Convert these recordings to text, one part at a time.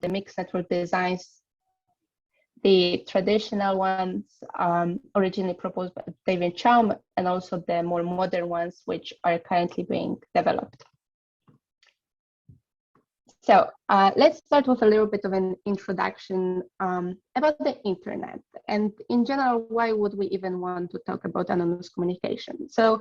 the mixed network designs, the traditional ones originally proposed by David Chaum, and also the more modern ones, which are currently being developed. So let's start with a little bit of an introduction about the internet. And in general, why would we even want to talk about anonymous communication? So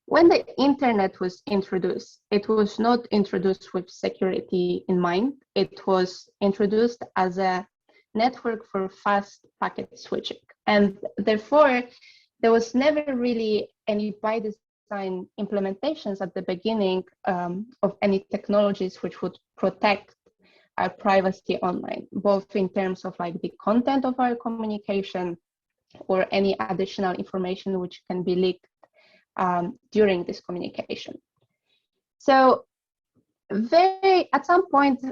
when the internet was introduced, it was not introduced with security in mind. It was introduced as a network for fast packet switching. And therefore, there was never really any by design implementations at the beginning of any technologies which would protect our privacy online, both in terms of like the content of our communication or any additional information which can be leaked during this communication. So at some point,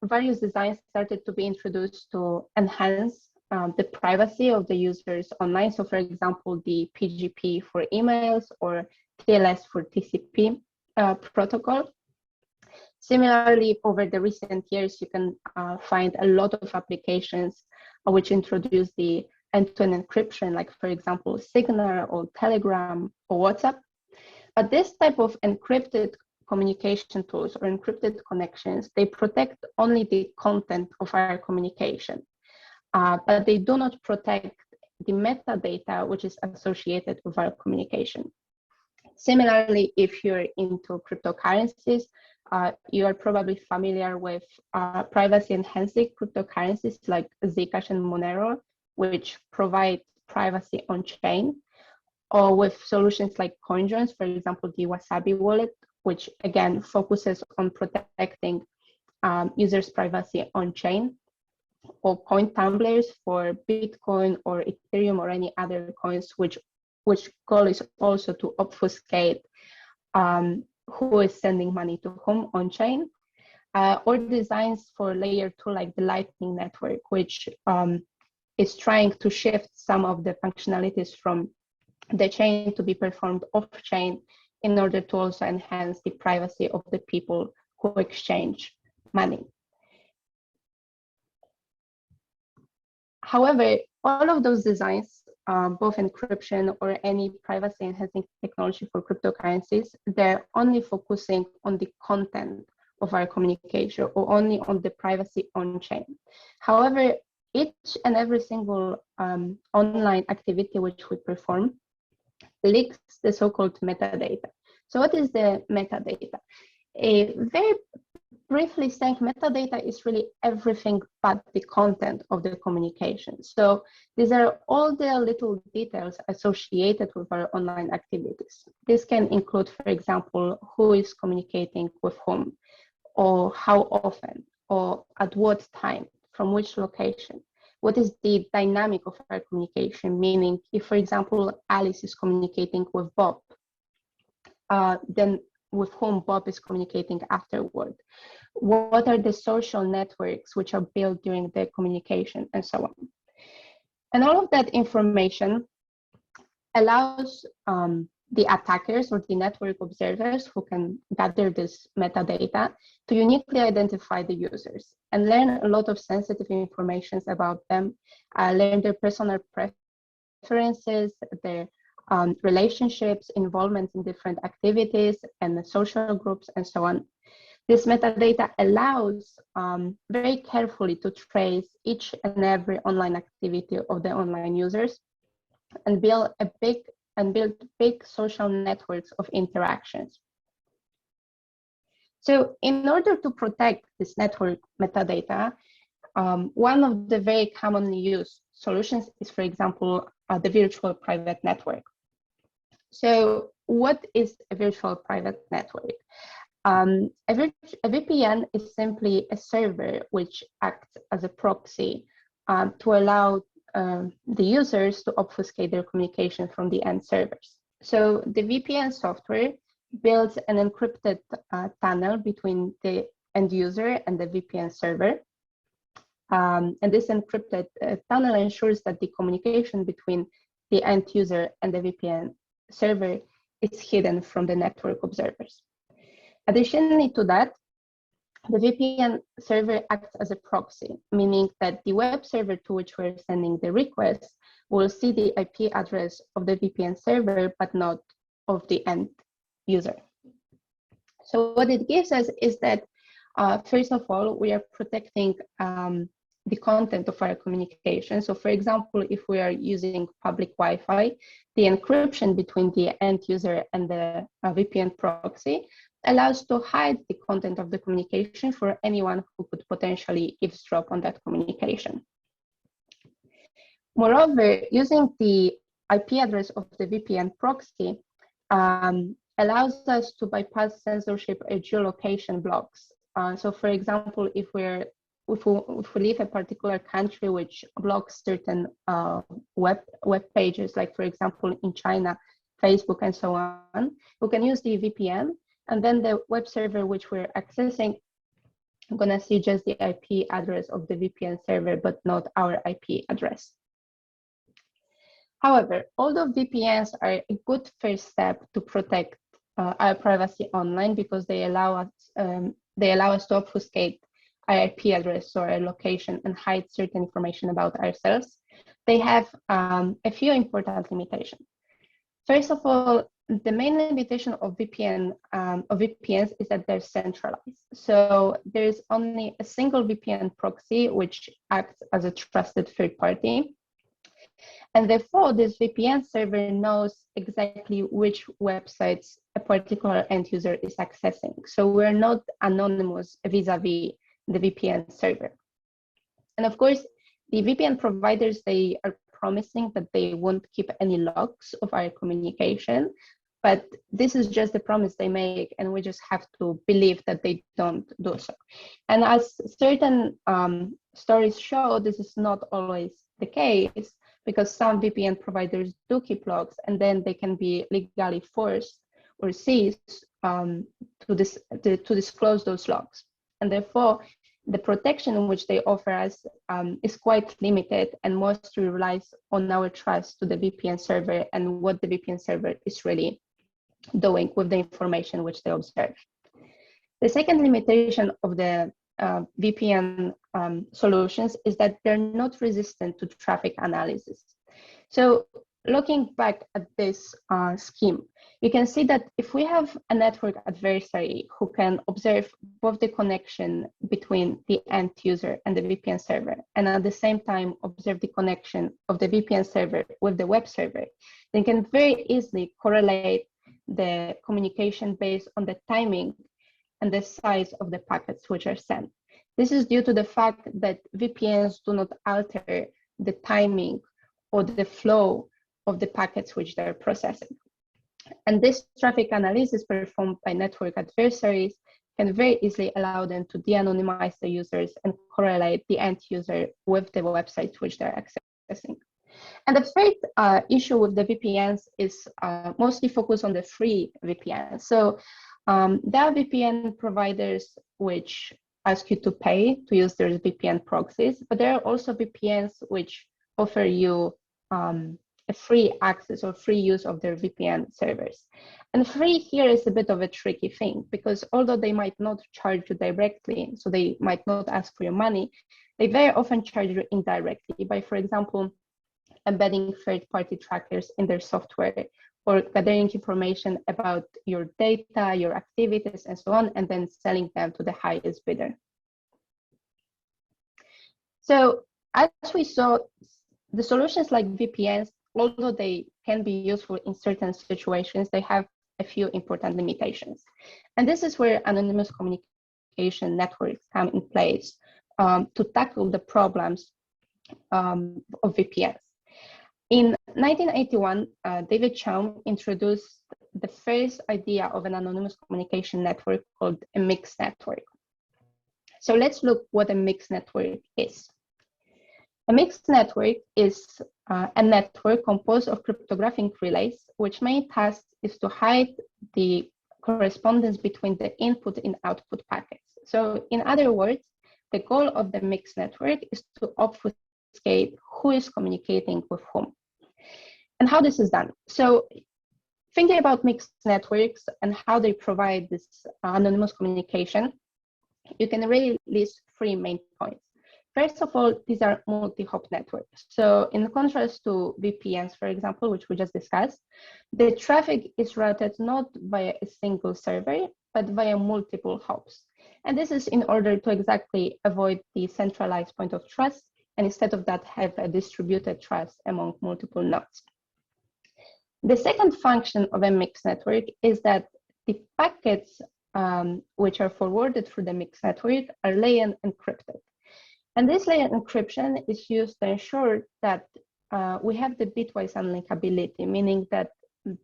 various designs started to be introduced to enhance the privacy of the users online. So for example, the PGP for emails or TLS for TCP protocol. Similarly, over the recent years, you can find a lot of applications which introduce the end-to-end encryption, like for example, Signal or Telegram or WhatsApp. But this type of encrypted communication tools or encrypted connections, they protect only the content of our communication, but they do not protect the metadata which is associated with our communication. Similarly, if you're into cryptocurrencies, you are probably familiar with privacy-enhancing cryptocurrencies like Zcash and Monero, which provide privacy on-chain, or with solutions like CoinJoins, for example, the Wasabi wallet, which again focuses on protecting users' privacy on-chain, or coin tumblers for Bitcoin or Ethereum or any other coins, which goal is also to obfuscate who is sending money to whom on-chain, or designs for layer 2 like the Lightning Network, which is trying to shift some of the functionalities from the chain to be performed off-chain in order to also enhance the privacy of the people who exchange money. However, all of those designs, both encryption or any privacy-enhancing technology for cryptocurrencies, they're only focusing on the content of our communication or only on the privacy on-chain. However, each and every single online activity which we perform leaks the so-called metadata. So what is the metadata? Very briefly saying, metadata is really everything but the content of the communication. So these are all the little details associated with our online activities. This can include, for example, who is communicating with whom, or how often, or at what time, from which location. What is the dynamic of our communication? Meaning, if, for example, Alice is communicating with Bob, then with whom Bob is communicating afterward. What are the social networks which are built during the communication, and so on. And all of that information allows the attackers or the network observers who can gather this metadata to uniquely identify the users and learn a lot of sensitive information about them, learn their personal preferences, their relationships, involvement in different activities and the social groups, and so on. This metadata allows very carefully to trace each and every online activity of the online users and build big social networks of interactions. So in order to protect this network metadata, one of the very commonly used solutions is, for example, the virtual private network. So what is a virtual private network? A VPN is simply a server which acts as a proxy to allow the users to obfuscate their communication from the end servers. So the VPN software builds an encrypted tunnel between the end user and the VPN server. And this encrypted tunnel ensures that the communication between the end user and the VPN server is hidden from the network observers. Additionally to that, the VPN server acts as a proxy, meaning that the web server to which we're sending the request will see the IP address of the VPN server, but not of the end user. So what it gives us is that, first of all, we are protecting the content of our communication. So for example, if we are using public Wi-Fi, the encryption between the end user and the VPN proxy allows to hide the content of the communication for anyone who could potentially eavesdrop on that communication. Moreover, using the IP address of the VPN proxy allows us to bypass censorship or geolocation blocks. So for example, if we leave a particular country which blocks certain web pages, like for example in China, Facebook and so on, we can use the VPN, and then the web server which we're accessing, I'm gonna see just the IP address of the VPN server, but not our IP address. However, although VPNs are a good first step to protect our privacy online, because they allow us to obfuscate our IP address or our location and hide certain information about ourselves, they have a few important limitations. First of all, the main limitation of VPNs is that they're centralized. So there's only a single VPN proxy which acts as a trusted third party. And therefore, this VPN server knows exactly which websites a particular end user is accessing. So we're not anonymous vis-a-vis the VPN server. And of course, the VPN providers, they are promising that they won't keep any logs of our communication, but this is just the promise they make, and we just have to believe that they don't do so. And as certain stories show, this is not always the case, because some VPN providers do keep logs, and then they can be legally forced or seized to disclose those logs. And therefore, the protection which they offer us is quite limited, and mostly relies on our trust to the VPN server and what the VPN server is really doing with the information which they observe. The second limitation of the VPN solutions is that they're not resistant to traffic analysis. So looking back at this scheme, you can see that if we have a network adversary who can observe both the connection between the end user and the VPN server, and at the same time observe the connection of the VPN server with the web server, they can very easily correlate the communication based on the timing and the size of the packets which are sent. This is due to the fact that VPNs do not alter the timing or the flow of the packets which they're processing. And this traffic analysis performed by network adversaries can very easily allow them to de-anonymize the users and correlate the end user with the websites which they're accessing. And the third issue with the VPNs is mostly focused on the free VPN. So there are VPN providers which ask you to pay to use their VPN proxies, but there are also VPNs which offer you a free access or free use of their VPN servers. And free here is a bit of a tricky thing, because although they might not charge you directly, so they might not ask for your money, they very often charge you indirectly by, for example, embedding third-party trackers in their software, or gathering information about your data, your activities, and so on, and then selling them to the highest bidder. So as we saw, the solutions like VPNs, although they can be useful in certain situations, they have a few important limitations. And this is where anonymous communication networks come in place to tackle the problems of VPNs. In 1981, David Chaum introduced the first idea of an anonymous communication network called a mixed network. So let's look what a mixed network is. A mixed network is a network composed of cryptographic relays, which main task is to hide the correspondence between the input and output packets. So in other words, the goal of the mixed network is to obfuscate who is communicating with whom. And how this is done. So thinking about mixed networks and how they provide this anonymous communication, you can really list three main points. First of all, these are multi-hop networks. So in contrast to VPNs, for example, which we just discussed, the traffic is routed not via a single server, but via multiple hops. And this is in order to exactly avoid the centralized point of trust, and instead of that, have a distributed trust among multiple nodes. The second function of a mixed network is that the packets which are forwarded through the mixed network are layer encrypted. And this layer encryption is used to ensure that we have the bitwise unlinkability, meaning that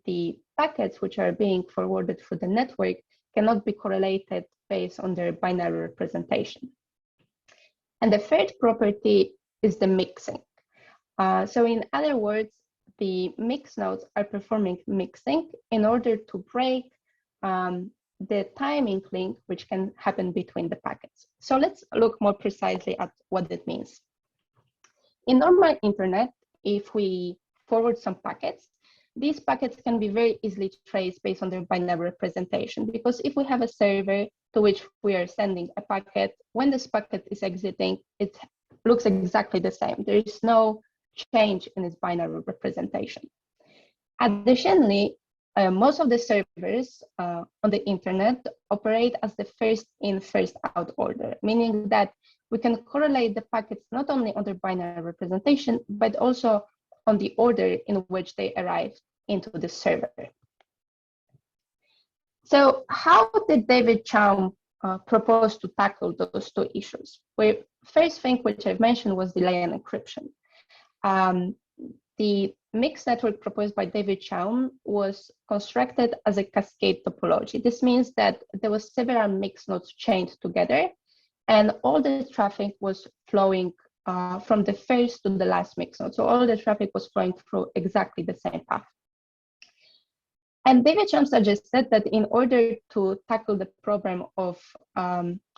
the packets which are being forwarded through the network cannot be correlated based on their binary representation. And the third property is the mixing. So in other words, the mixed nodes are performing mixing in order to break the timing link which can happen between the packets. So let's look more precisely at what it means. In normal internet, if we forward some packets, these packets can be very easily traced based on their binary representation, because if we have a server to which we are sending a packet, when this packet is exiting, it looks exactly the same. There is no change in its binary representation. Additionally, most of the servers on the internet operate as the first in, first out order, meaning that we can correlate the packets not only on their binary representation, but also on the order in which they arrive into the server. So how did David Chaum propose to tackle those two issues? Well, first thing which I've mentioned was the layer encryption. The mixed network proposed by David Chaum was constructed as a cascade topology. This means that there was several mixed nodes chained together, and all the traffic was flowing from the first to the last mixed node. So all the traffic was flowing through exactly the same path. And David Chaum suggested that in order to tackle the problem of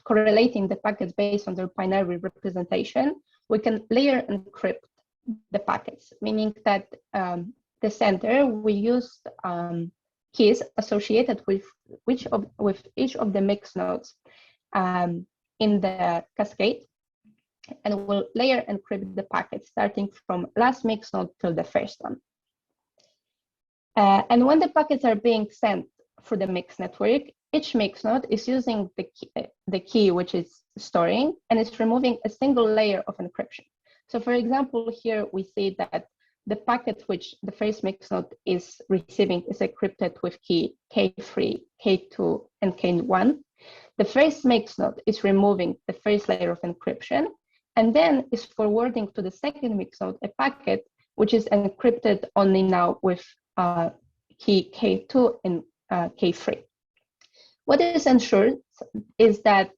correlating the packets based on their binary representation, we can layer encrypt the packets, meaning that the sender, we use keys associated with each of the mixed nodes in the cascade, and will layer encrypt the packets starting from last mixed node till the first one. And when the packets are being sent through the mixed network, each mixed node is using the key which is storing, and it's removing a single layer of encryption. So for example, here we see that the packet which the first mixed node is receiving is encrypted with key K3, K2, and K1. The first mixed node is removing the first layer of encryption, and then is forwarding to the second mixed node a packet which is encrypted only now with key K2 and K3. What this ensures is that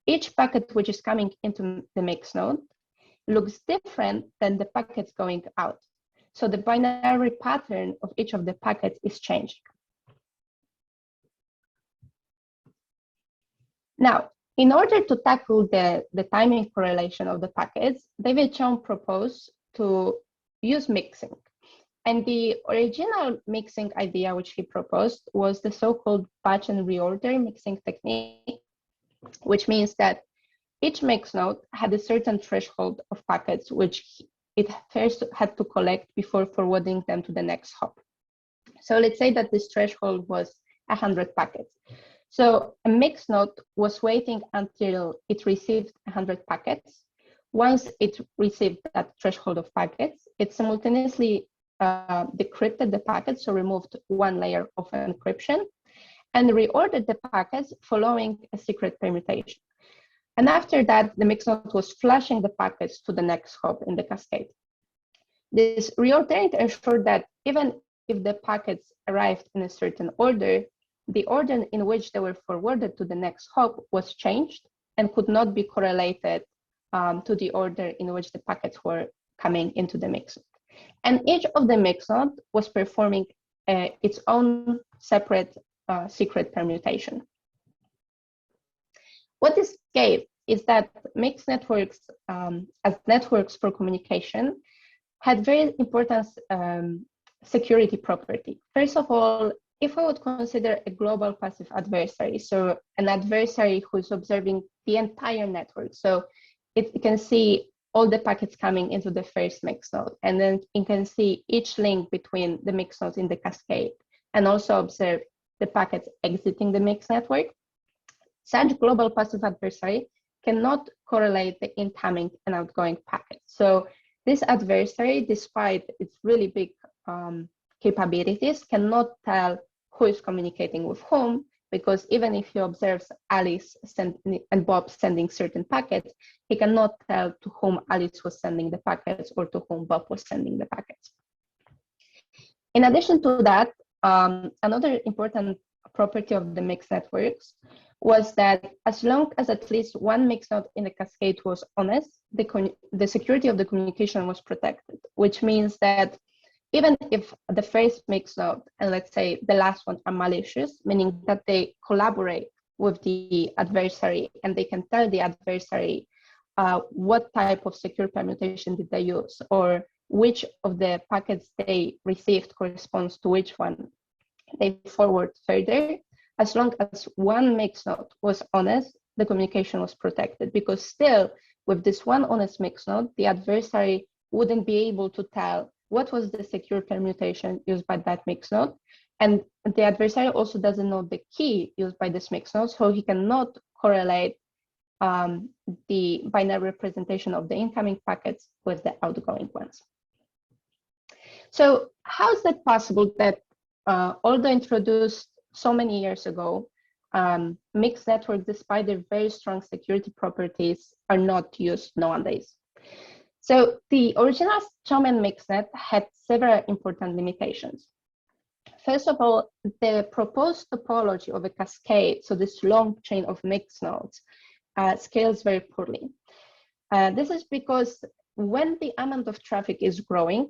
each packet which is coming into the mixed node looks different than the packets going out. So the binary pattern of each of the packets is changing. Now, in order to tackle the timing correlation of the packets, David Chaum proposed to use mixing. And the original mixing idea which he proposed was the so-called batch and reorder mixing technique, which means that each mixed node had a certain threshold of packets which it first had to collect before forwarding them to the next hop. So let's say that this threshold was 100 packets. So a mixed node was waiting until it received 100 packets. Once it received that threshold of packets, it simultaneously decrypted the packets, so removed one layer of encryption, and reordered the packets following a secret permutation. And after that, the mixed node was flashing the packets to the next hop in the cascade. This reordering ensured that even if the packets arrived in a certain order, the order in which they were forwarded to the next hop was changed and could not be correlated to the order in which the packets were coming into the mixed node. And each of the mixed node was performing its own separate secret permutation. What this gave is that mixed networks, as networks for communication, had very important security property. First of all, if I would consider a global passive adversary, so an adversary who's observing the entire network, so it can see all the packets coming into the first mixed node, and then it can see each link between the mixed nodes in the cascade, and also observe the packets exiting the mixed network. Such global passive adversary cannot correlate the incoming and outgoing packets. So this adversary, despite its really big capabilities, cannot tell who is communicating with whom, because even if he observes Alice and Bob sending certain packets, he cannot tell to whom Alice was sending the packets or to whom Bob was sending the packets. In addition to that, another important property of the mixed networks was that as long as at least one mixed node in the cascade was honest, the security of the communication was protected, which means that even if the first mixed node and let's say the last one are malicious, meaning that they collaborate with the adversary and they can tell the adversary what type of secure permutation did they use or which of the packets they received corresponds to which one they forward further, as long as one mixed node was honest, the communication was protected, because still with this one honest mixed node, the adversary wouldn't be able to tell what was the secure permutation used by that mixed node. And the adversary also doesn't know the key used by this mixed node, so he cannot correlate the binary representation of the incoming packets with the outgoing ones. So how is that possible that although introduced so many years ago, mixed networks, despite their very strong security properties, are not used nowadays? So the original Chaumian mixnet had several important limitations. First of all, the proposed topology of a cascade, so this long chain of mixed nodes, scales very poorly. This is because when the amount of traffic is growing,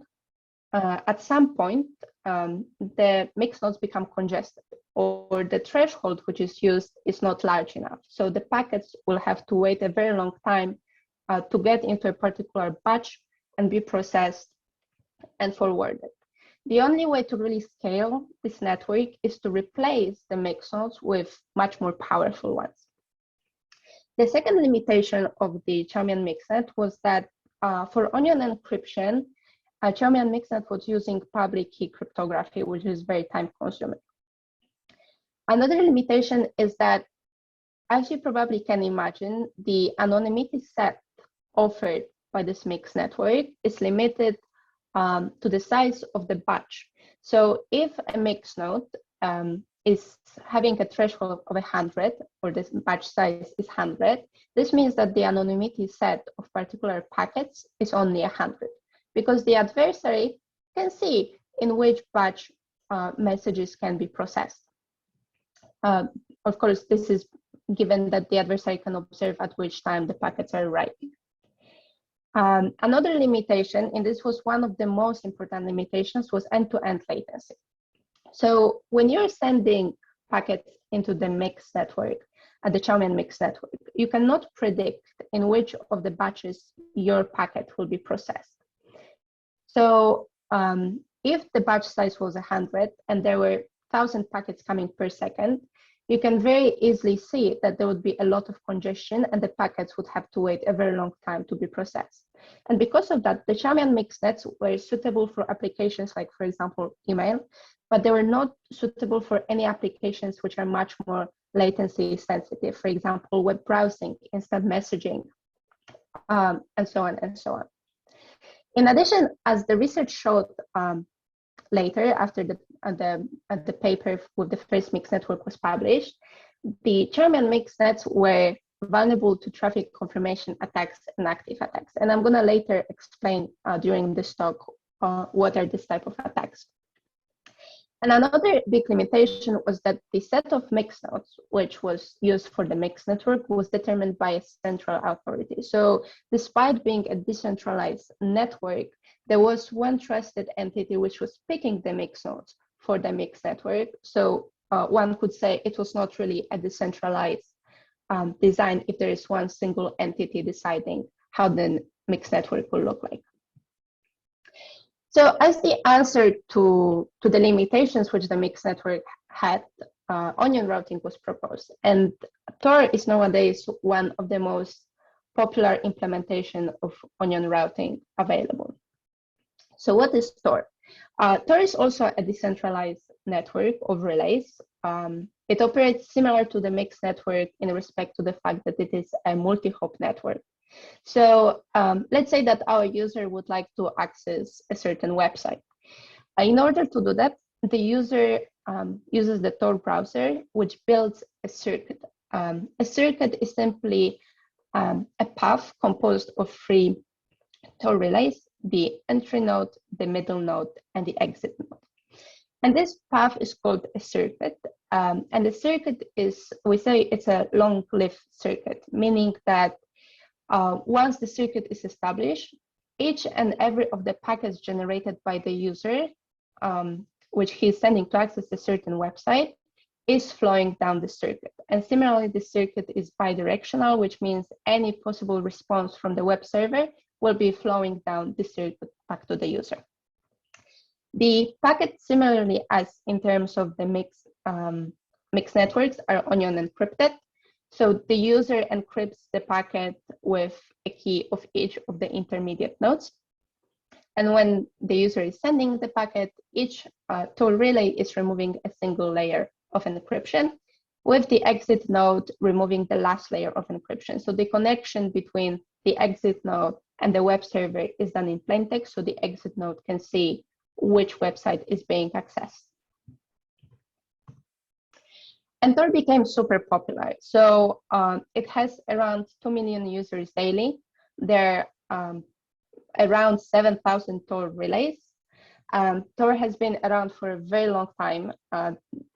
at some point, the mixed nodes become congested, or the threshold which is used is not large enough. So the packets will have to wait a very long time to get into a particular batch and be processed and forwarded. The only way to really scale this network is to replace the mixed nodes with much more powerful ones. The second limitation of the Chaumian mixnet was that for onion encryption, Chaumian mixnet was using public key cryptography, which is very time consuming. Another limitation is that, as you probably can imagine, the anonymity set offered by this mixed network is limited to the size of the batch. So if a mixed node is having a threshold of 100, or this batch size is 100, this means that the anonymity set of particular packets is only 100, because the adversary can see in which batch messages can be processed. Of course, this is given that the adversary can observe at which time the packets are arriving. Another limitation, and this was one of the most important limitations, was end-to-end latency. So when you're sending packets into the mixed network, the Chaumian mixed network, you cannot predict in which of the batches your packet will be processed. So if the batch size was 100 and there were 1,000 packets coming per second, you can very easily see that there would be a lot of congestion and the packets would have to wait a very long time to be processed. And because of that, the Chaumian mixnets were suitable for applications like, for example, email, but they were not suitable for any applications which are much more latency sensitive, for example, web browsing, instant messaging, and so on and so on. In addition, as the research showed later, after the paper with the first mixed network was published, the Chaumian mixnets were vulnerable to traffic confirmation attacks and active attacks. And I'm going to later explain during this talk what are this type of attacks. And another big limitation was that the set of mixed nodes, which was used for the mixed network, was determined by a central authority. So despite being a decentralized network, there was one trusted entity which was picking the mixed nodes for the mixed network. So one could say it was not really a decentralized design if there is one single entity deciding how the mixed network will look like. So as the answer to the limitations which the mixed network had, onion routing was proposed. And Tor is nowadays one of the most popular implementation of onion routing available. So what is Tor? Tor is also a decentralized network of relays. It operates similar to the mixed network in respect to the fact that it is a multi-hop network. So let's say that our user would like to access a certain website. In order to do that, the user uses the Tor browser, which builds a circuit. A circuit is simply a path composed of 3 Tor relays: the entry node, the middle node, and the exit node. And this path is called a circuit. And the circuit is, we say it's a long-lived circuit, meaning that once the circuit is established, each and every of the packets generated by the user, which he's sending to access a certain website, is flowing down the circuit. And similarly, the circuit is bidirectional, which means any possible response from the web server will be flowing down the circuit back to the user. The packets, similarly as in terms of the mixed networks, are onion encrypted. So the user encrypts the packet with a key of each of the intermediate nodes. And when the user is sending the packet, each Tor relay is removing a single layer of encryption, with the exit node removing the last layer of encryption. So the connection between the exit node and the web server is done in plain text, so the exit node can see which website is being accessed. And Tor became super popular. So it has around 2 million users daily. There are around 7,000 Tor relays. Tor has been around for a very long time.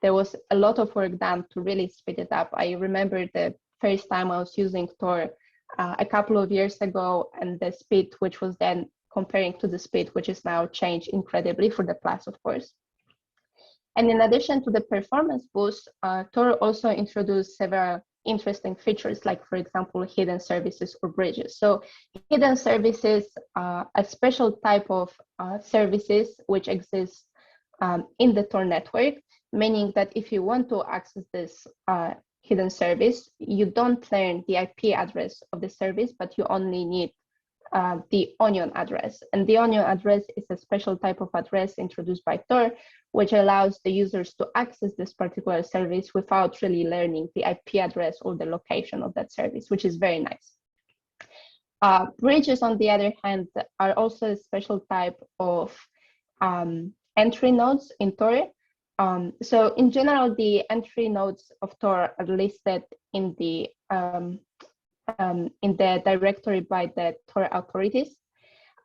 There was a lot of work done to really speed it up. I remember the first time I was using Tor a couple of years ago, and the speed, which was then comparing to the speed, which is now changed incredibly for the plus, of course. And in addition to the performance boost, Tor also introduced several interesting features, like, for example, hidden services or bridges. So hidden services are a special type of services which exist in the Tor network, meaning that if you want to access this hidden service, you don't learn the IP address of the service, but you only need the onion address. And the onion address is a special type of address introduced by Tor, which allows the users to access this particular service without really learning the IP address or the location of that service, which is very nice. Bridges, on the other hand, are also a special type of entry nodes in Tor. So in general, the entry nodes of Tor are listed in the directory by the Tor authorities.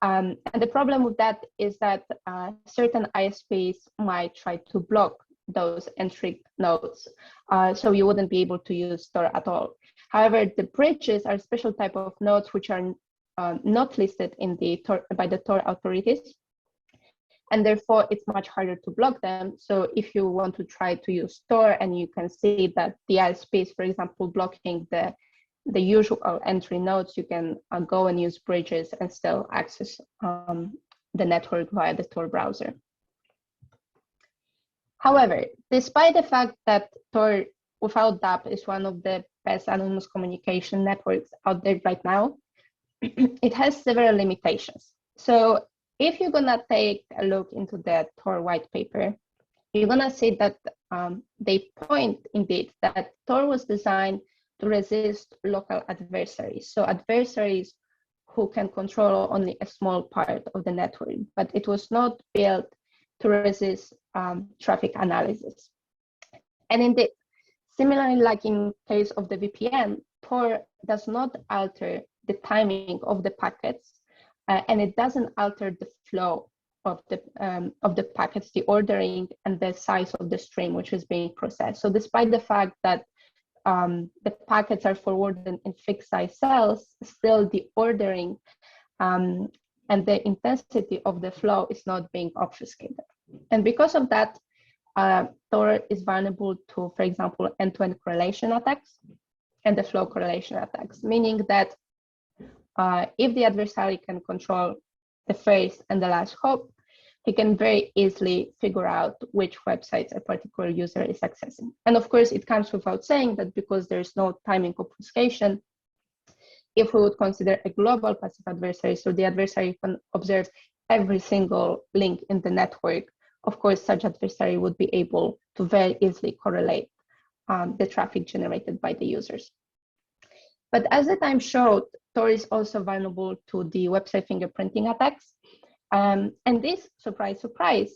And the problem with that is that certain ISPs might try to block those entry nodes, so you wouldn't be able to use Tor at all. However, the bridges are a special type of nodes which are not listed in the by the Tor authorities, and therefore it's much harder to block them. So if you want to try to use Tor and you can see that the ISP is, for example, blocking the usual entry nodes, you can go and use bridges and still access the network via the Tor browser. However, despite the fact that Tor without DApp is one of the best anonymous communication networks out there right now, it has several limitations. So if you're gonna take a look into the Tor white paper, you're gonna see that they point indeed that Tor was designed to resist local adversaries. So adversaries who can control only a small part of the network, but it was not built to resist traffic analysis. And indeed, similarly, like in case of the VPN, Tor does not alter the timing of the packets, and it doesn't alter the flow of the packets, the ordering and the size of the stream which is being processed. So despite the fact that the packets are forwarded in fixed size cells, still the ordering and the intensity of the flow is not being obfuscated. And because of that, Tor is vulnerable to, for example, end-to-end correlation attacks and the flow correlation attacks, meaning that if the adversary can control the first and the last hop, he can very easily figure out which websites a particular user is accessing. And of course, it comes without saying that because there's no timing obfuscation, if we would consider a global passive adversary, so the adversary can observe every single link in the network, of course, such adversary would be able to very easily correlate the traffic generated by the users. But as the time showed, Tor is also vulnerable to the website fingerprinting attacks. And these, surprise, surprise,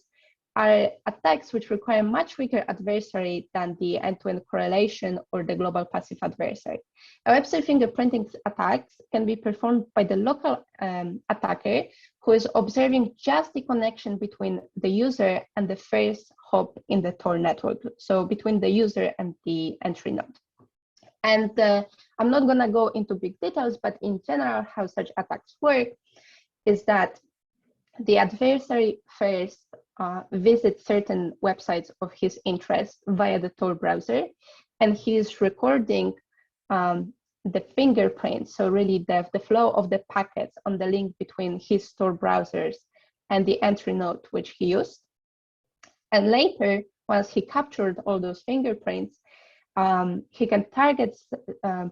are attacks which require much weaker adversary than the end-to-end correlation or the global passive adversary. A website fingerprinting attacks can be performed by the local attacker who is observing just the connection between the user and the first hop in the Tor network, so between the user and the entry node. And I'm not gonna go into big details, but in general, how such attacks work is that the adversary first visits certain websites of his interest via the Tor browser, and he is recording the fingerprints, so really the flow of the packets on the link between his Tor browsers and the entry node which he used. And later, once he captured all those fingerprints, he can target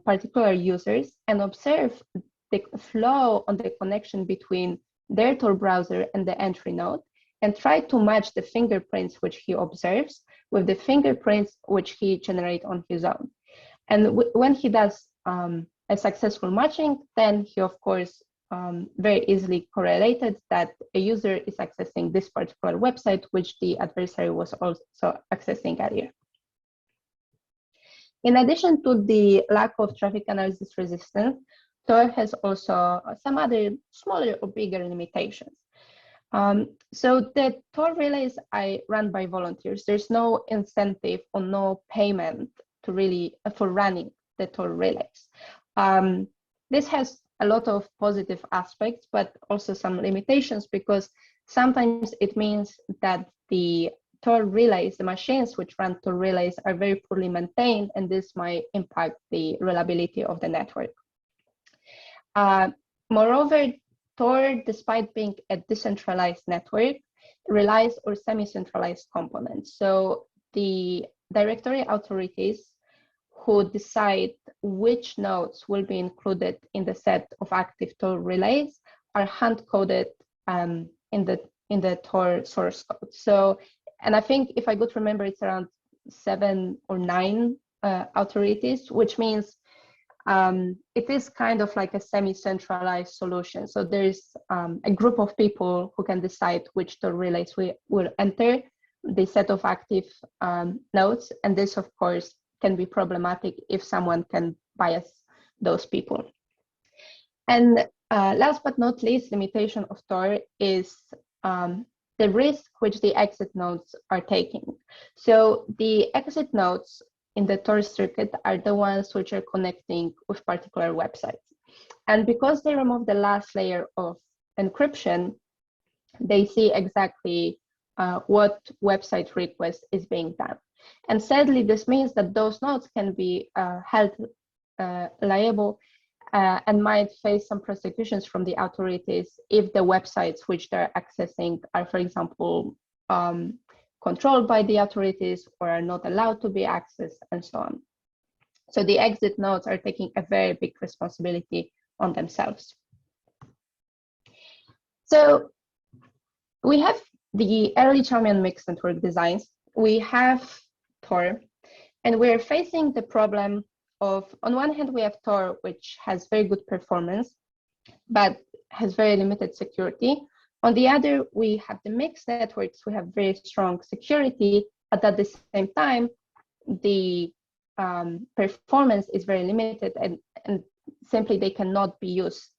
particular users and observe the flow on the connection between their Tor browser and the entry node, and try to match the fingerprints which he observes with the fingerprints which he generates on his own. And when he does a successful matching, then he, of course, very easily correlated that a user is accessing this particular website, which the adversary was also accessing earlier. In addition to the lack of traffic analysis resistance, Tor has also some other smaller or bigger limitations. So the Tor relays are run by volunteers. There's no incentive or no payment to really for running the Tor relays. This has a lot of positive aspects, but also some limitations, because sometimes it means that the Tor relays, the machines which run Tor relays, are very poorly maintained, and this might impact the reliability of the network. Moreover, Tor, despite being a decentralized network, relies on semi-centralized components. So the directory authorities who decide which nodes will be included in the set of active Tor relays are hand-coded in the Tor source code. So, and I think if I could remember, it's around 7 or 9 authorities, which means it is kind of like a semi-centralized solution. So there's a group of people who can decide which Tor relays will enter the set of active nodes. And this, of course, can be problematic if someone can bias those people. And last but not least, limitation of Tor is the risk which the exit nodes are taking. So the exit nodes in the Tor circuit are the ones which are connecting with particular websites. And because they remove the last layer of encryption, they see exactly what website request is being done. And sadly, this means that those nodes can be held liable and might face some prosecutions from the authorities if the websites which they're accessing are, for example, controlled by the authorities or are not allowed to be accessed, and so on. So the exit nodes are taking a very big responsibility on themselves. So we have the early Chaumian mixed network designs. We have Tor, and we're facing the problem of, on one hand, we have Tor, which has very good performance, but has very limited security. On the other, we have the mixed networks, we have very strong security, but at the same time, the performance is very limited, and simply they cannot be used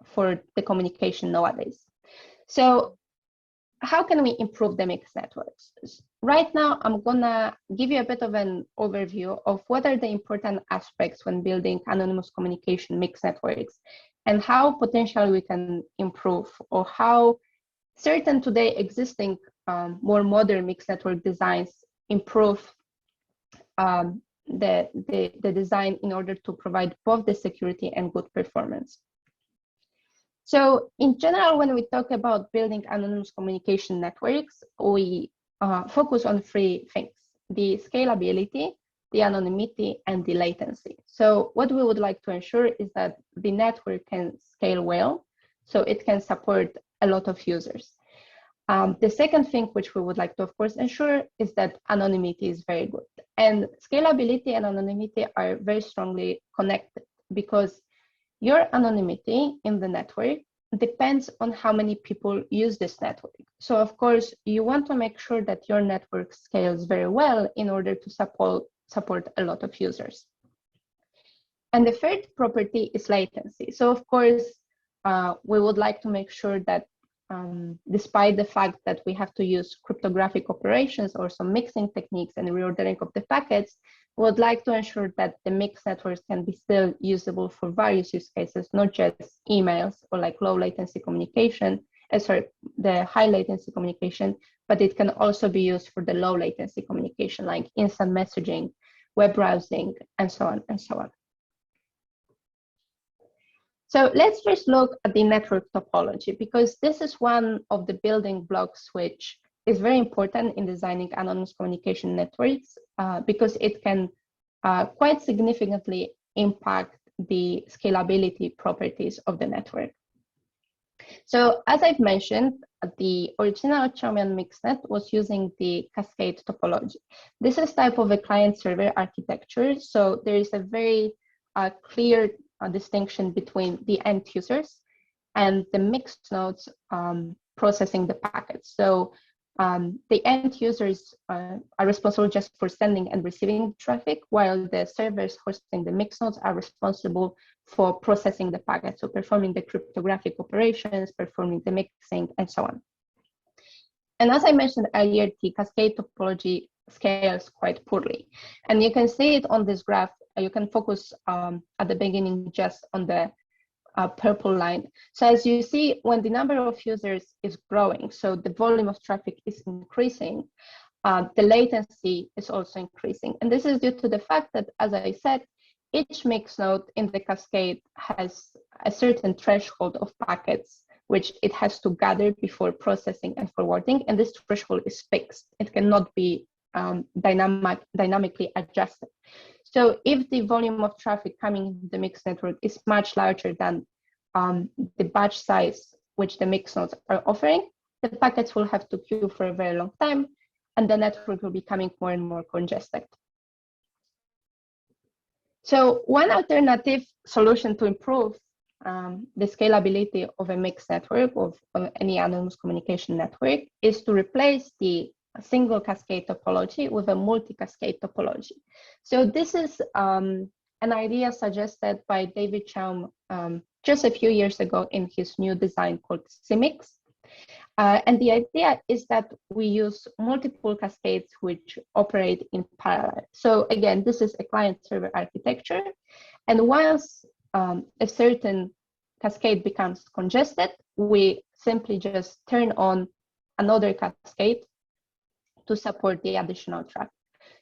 for the communication nowadays. So how can we improve the mixed networks? Right now, I'm gonna give you a bit of an overview of what are the important aspects when building anonymous communication mixed networks, and how potentially we can improve, or how certain today existing more modern mixed network designs improve the design in order to provide both the security and good performance. So in general, when we talk about building anonymous communication networks, we focus on three things: the scalability, the anonymity, and the latency. So what we would like to ensure is that the network can scale well, so it can support a lot of users. The second thing which we would like to, of course, ensure is that anonymity is very good. And scalability and anonymity are very strongly connected, because your anonymity in the network depends on how many people use this network. So of course, you want to make sure that your network scales very well in order to support a lot of users. And the third property is latency. So of course, we would like to make sure that despite the fact that we have to use cryptographic operations or some mixing techniques and reordering of the packets, we would like to ensure that the mixed networks can be still usable for various use cases, not just emails or like low latency communication, the high latency communication, but it can also be used for the low latency communication, like instant messaging, web browsing, and so on and so on. So let's first look at the network topology, because this is one of the building blocks which is very important in designing anonymous communication networks, because it can quite significantly impact the scalability properties of the network. So as I've mentioned, the original Chaumian mixnet was using the cascade topology. This is type of a client-server architecture, so there is a very clear distinction between the end users and the mixed nodes processing the packets. So the end users are responsible just for sending and receiving traffic, while the servers hosting the mixed nodes are responsible for processing the packets, so performing the cryptographic operations, performing the mixing, and so on. And as I mentioned earlier, the cascade topology scales quite poorly. And you can see it on this graph. You can focus at the beginning just on the purple line. So as you see, when the number of users is growing, so the volume of traffic is increasing, the latency is also increasing. And this is due to the fact that, as I said, each mixed node in the cascade has a certain threshold of packets which it has to gather before processing and forwarding, and this threshold is fixed. It cannot be dynamically adjusted. So if the volume of traffic coming into the mixed network is much larger than the batch size which the mixed nodes are offering, the packets will have to queue for a very long time, and the network will be becoming more and more congested. So one alternative solution to improve the scalability of a mixed network, of any anonymous communication network, is to replace the single cascade topology with a multi-cascade topology. So this is an idea suggested by David Chaum just a few years ago in his new design called CMIX. And the idea is that we use multiple cascades which operate in parallel. So again, this is a client-server architecture. And once a certain cascade becomes congested, we simply just turn on another cascade to support the additional traffic.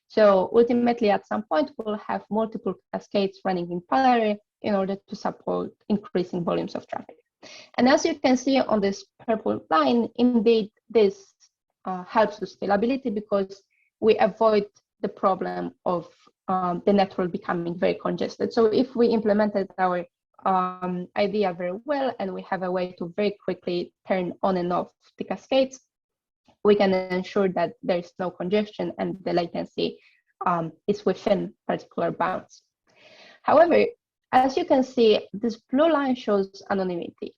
So ultimately, at some point, we'll have multiple cascades running in parallel in order to support increasing volumes of traffic. And as you can see on this purple line, indeed, this helps with scalability, because we avoid the problem of the network becoming very congested. So if we implemented our idea very well, and we have a way to very quickly turn on and off the cascades, we can ensure that there's no congestion and the latency is within particular bounds. However, as you can see, this blue line shows anonymity.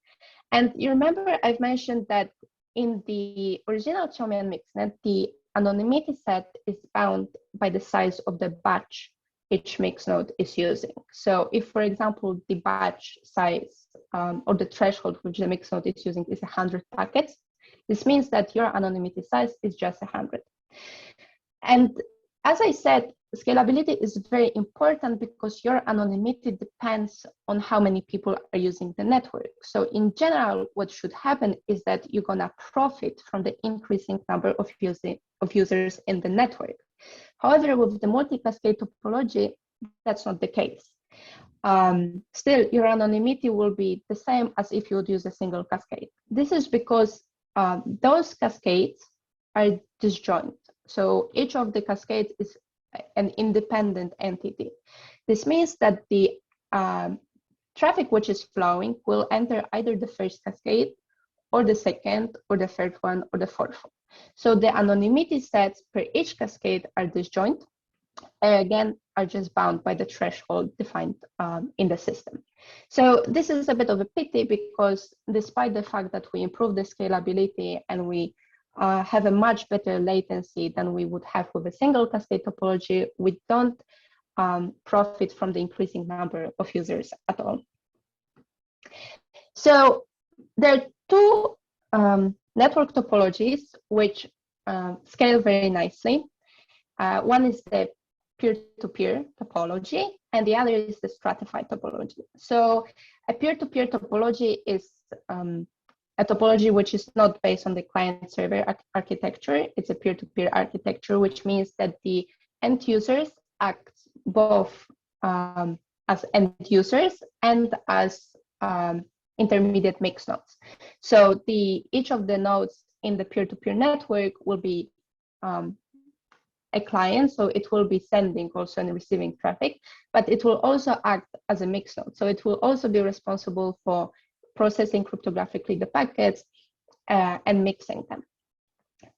And you remember I've mentioned that in the original Chaumian mixnet, the anonymity set is bound by the size of the batch each mixed node is using. So if, for example, the batch size or the threshold which the mixed node is using is 100 packets, this means that your anonymity size is just 100. And as I said, scalability is very important because your anonymity depends on how many people are using the network. So in general, what should happen is that you're gonna profit from the increasing number of users in the network. However, with the multi-cascade topology, that's not the case. still your anonymity will be the same as if you would use a single cascade. This is because those cascades are disjoint. So each of the cascades is an independent entity. This means that the traffic which is flowing will enter either the first cascade or the second or the third one or the fourth one. So the anonymity sets per each cascade are disjoint, again, are just bound by the threshold defined in the system. So this is a bit of a pity, because despite the fact that we improve the scalability and we have a much better latency than we would have with a single cascade topology, we don't profit from the increasing number of users at all. So there are two network topologies which scale very nicely. One is the peer-to-peer topology, and the other is the stratified topology. So a peer-to-peer topology is a topology which is not based on the client-server architecture. It's a peer-to-peer architecture, which means that the end users act both as end users and as intermediate mix nodes. So each of the nodes in the peer-to-peer network will be a client, so it will be sending also and receiving traffic, but it will also act as a mix node. So it will also be responsible for processing cryptographically the packets and mixing them.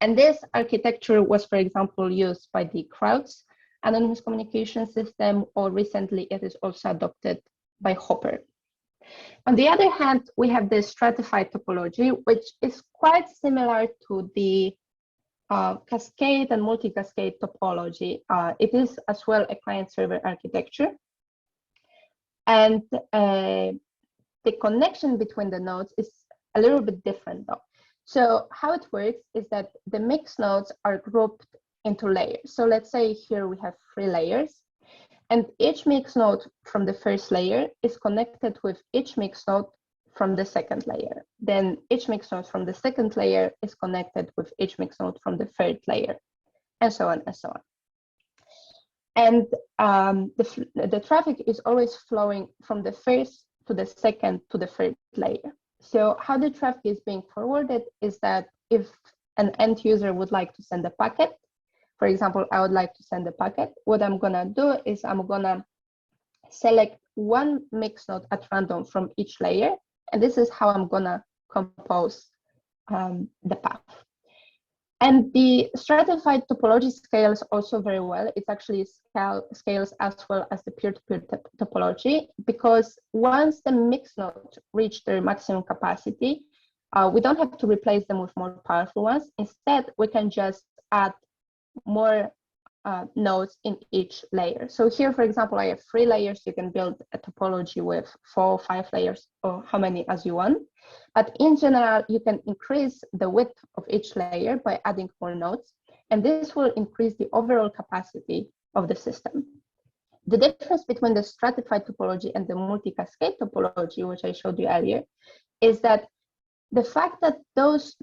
And this architecture was, for example, used by the Crowd's anonymous communication system, or recently it is also adopted by Hopper. On the other hand, we have the stratified topology, which is quite similar to the cascade and multi-cascade topology. It is as well a client-server architecture. And the connection between the nodes is a little bit different though. So how it works is that the mix nodes are grouped into layers. So let's say here we have 3 layers, and each mix node from the first layer is connected with each mix node from the second layer. Then each mix node from the second layer is connected with each mix node from the third layer, and so on and so on. And the traffic is always flowing from the first to the second to the third layer. So how the traffic is being forwarded is that if an end user would like to send a packet, for example, I would like to send a packet, what I'm gonna do is I'm gonna select one mix node at random from each layer, and this is how I'm gonna compose the path. And the stratified topology scales also very well. It actually scales as well as the peer-to-peer topology, because once the mix nodes reach their maximum capacity, we don't have to replace them with more powerful ones. Instead, we can just add more nodes in each layer. So here, for example, I have 3 layers. You can build a topology with 4 or 5 layers, or how many as you want. But in general, you can increase the width of each layer by adding more nodes, and this will increase the overall capacity of the system. The difference between the stratified topology and the multi-cascade topology, which I showed you earlier, is that the fact that those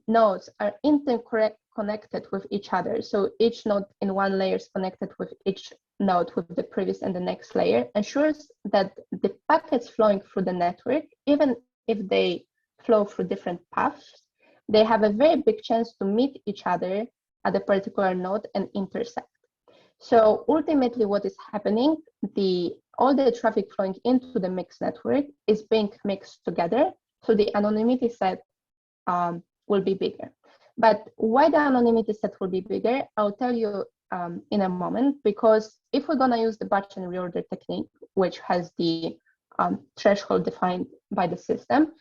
nodes are interconnected with each other. So each node in one layer is connected with each node with the previous and the next layer, ensures that the packets flowing through the network, even if they flow through different paths, they have a very big chance to meet each other at a particular node and intersect. So ultimately what is happening, all the traffic flowing into the mixed network is being mixed together, so the anonymity set will be bigger. But why the anonymity set will be bigger, I'll tell you in a moment, because if we're gonna use the batch and reorder technique, which has the threshold defined by the system,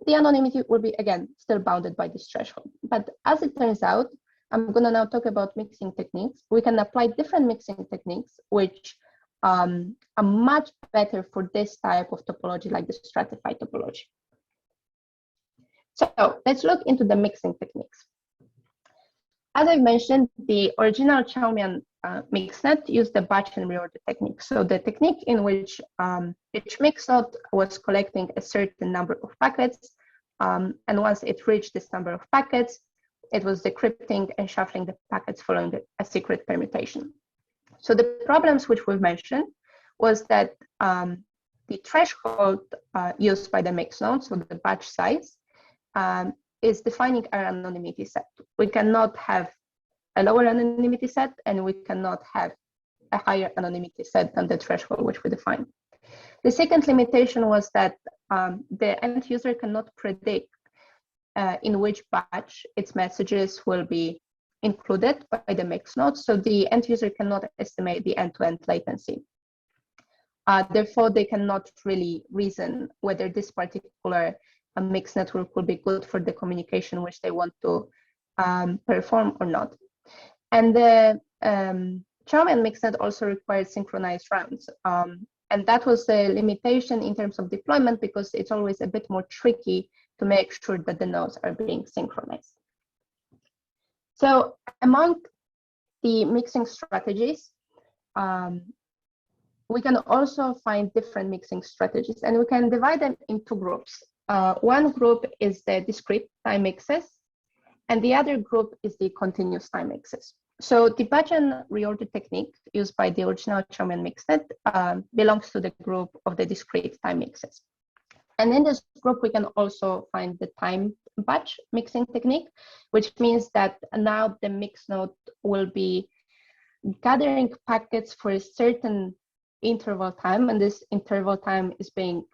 the anonymity will be, again, still bounded by this threshold. But as it turns out, I'm gonna now talk about mixing techniques. We can apply different mixing techniques, which are much better for this type of topology, like the stratified topology. So let's look into the mixing techniques. As I mentioned, the original Chaumian mixnet used the batch and reorder technique. So the technique in which each mix node was collecting a certain number of packets, and once it reached this number of packets, it was decrypting and shuffling the packets following a secret permutation. So the problems which we've mentioned was that the threshold used by the mix node, so the batch size, is defining our anonymity set. We cannot have a lower anonymity set, and we cannot have a higher anonymity set than the threshold which we define. The second limitation was that the end user cannot predict in which batch its messages will be included by the mix node, so the end user cannot estimate the end-to-end latency. Therefore, they cannot really reason whether this particular mixed network will be good for the communication which they want to perform or not. And the Charmian mixnet also required synchronized rounds. And that was a limitation in terms of deployment because it's always a bit more tricky to make sure that the nodes are being synchronized. So among the mixing strategies, we can also find different mixing strategies, and we can divide them into groups. One group is the discrete time mixes, and the other group is the continuous time mixes. So the batch and reorder technique used by the original Charmian mixnet belongs to the group of the discrete time mixes. And in this group, we can also find the time batch mixing technique, which means that now the mix node will be gathering packets for a certain interval time, and this interval time is being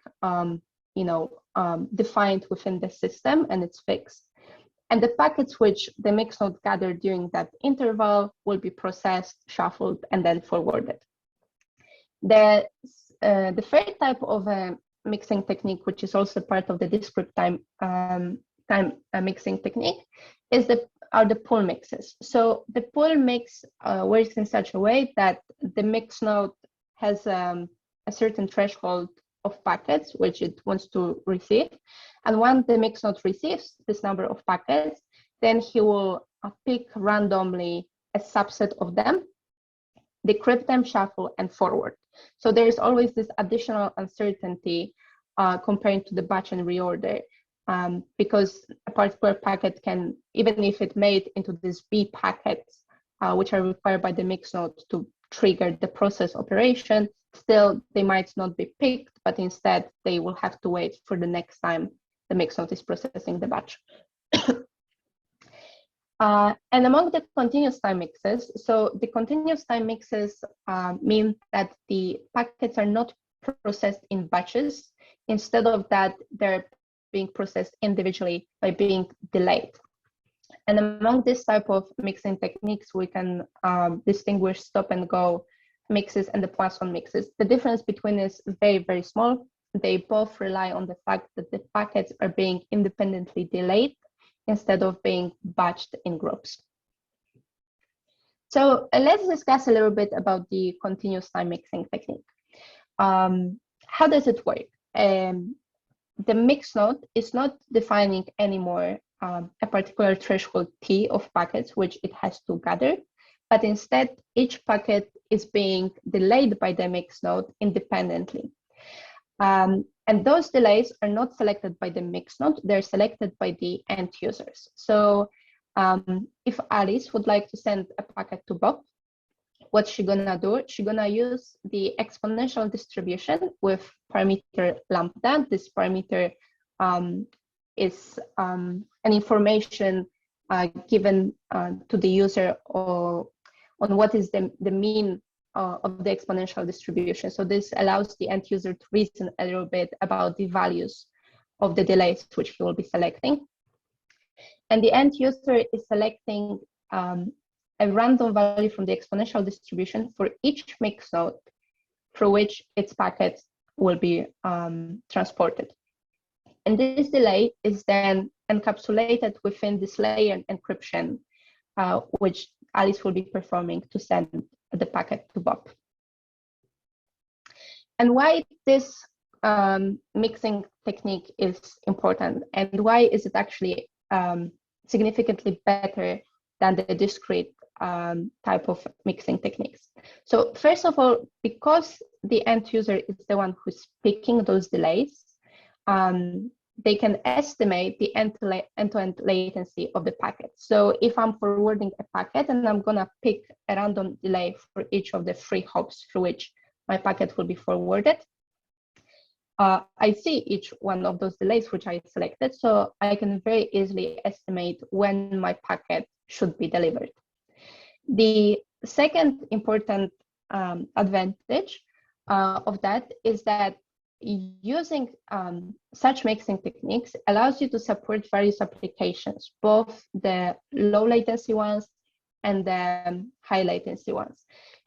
defined within the system, and it's fixed. And the packets which the mix node gathered during that interval will be processed, shuffled, and then forwarded. The third type of mixing technique, which is also part of the discrete time mixing technique, are the pool mixes. So the pool mix works in such a way that the mix node has a certain threshold of packets which it wants to receive. And once the mix node receives this number of packets, then he will pick randomly a subset of them, decrypt them, shuffle, and forward. So there is always this additional uncertainty compared to the batch and reorder, because a particular packet can, even if it made into these B packets, which are required by the mix node to trigger the process operation, still they might not be picked, but instead they will have to wait for the next time the mix node is processing the batch. And among the continuous time mixes, so the continuous time mixes mean that the packets are not processed in batches. Instead of that, they're being processed individually by being delayed. And among this type of mixing techniques, we can distinguish stop and go mixes and the Poisson mixes. The difference between is very, very small. They both rely on the fact that the packets are being independently delayed instead of being batched in groups. So let's discuss a little bit about the continuous time mixing technique. How does it work? The mix node is not defining anymore a particular threshold T of packets which it has to gather, but instead each packet is being delayed by the mix node independently. And those delays are not selected by the mix node, they're selected by the end users. So if Alice would like to send a packet to Bob, what's she gonna do? She's gonna use the exponential distribution with parameter lambda. This parameter is an information given to the user on what is the mean of the exponential distribution. So this allows the end user to reason a little bit about the values of the delays which he will be selecting. And the end user is selecting a random value from the exponential distribution for each mix node through which its packets will be transported. And this delay is then encapsulated within this layer encryption, which Alice will be performing to send the packet to Bob. And why this mixing technique is important, and why is it actually significantly better than the discrete type of mixing techniques? So first of all, because the end user is the one who's picking those delays, they can estimate the end-to-end latency of the packet. So if I'm forwarding a packet and I'm gonna pick a random delay for each of the 3 hops through which my packet will be forwarded. I see each one of those delays which I selected, so I can very easily estimate when my packet should be delivered. The second important advantage of that is that using such mixing techniques allows you to support various applications, both the low latency ones and the high latency ones.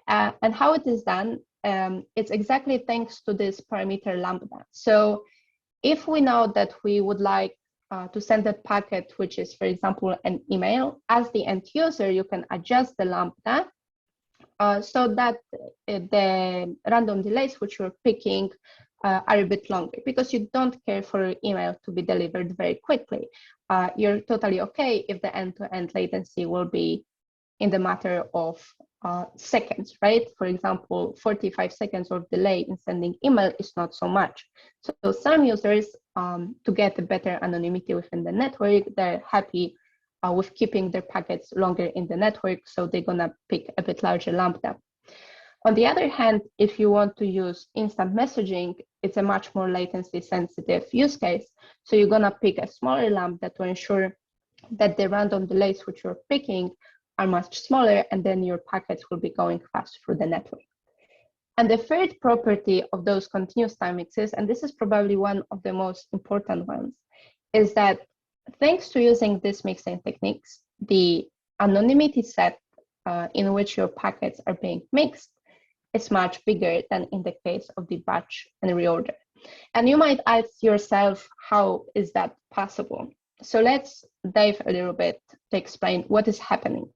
And how it is done, it's exactly thanks to this parameter lambda. So if we know that we would like to send a packet, which is, for example, an email, as the end user, you can adjust the lambda so that the random delays which you're picking are a bit longer, because you don't care for your email to be delivered very quickly. You're totally okay if the end-to-end latency will be in the matter of seconds, right? For example, 45 seconds of delay in sending email is not so much. So some users, to get a better anonymity within the network, they're happy with keeping their packets longer in the network, so they're gonna pick a bit larger lambda. On the other hand, if you want to use instant messaging, it's a much more latency sensitive use case. So you're gonna pick a smaller lambda to ensure that the random delays which you're picking are much smaller, and then your packets will be going fast through the network. And the third property of those continuous time mixes, and this is probably one of the most important ones, is that thanks to using these mixing techniques, the anonymity set in which your packets are being mixed is much bigger than in the case of the batch and reorder. And you might ask yourself, how is that possible? So let's dive a little bit to explain what is happening.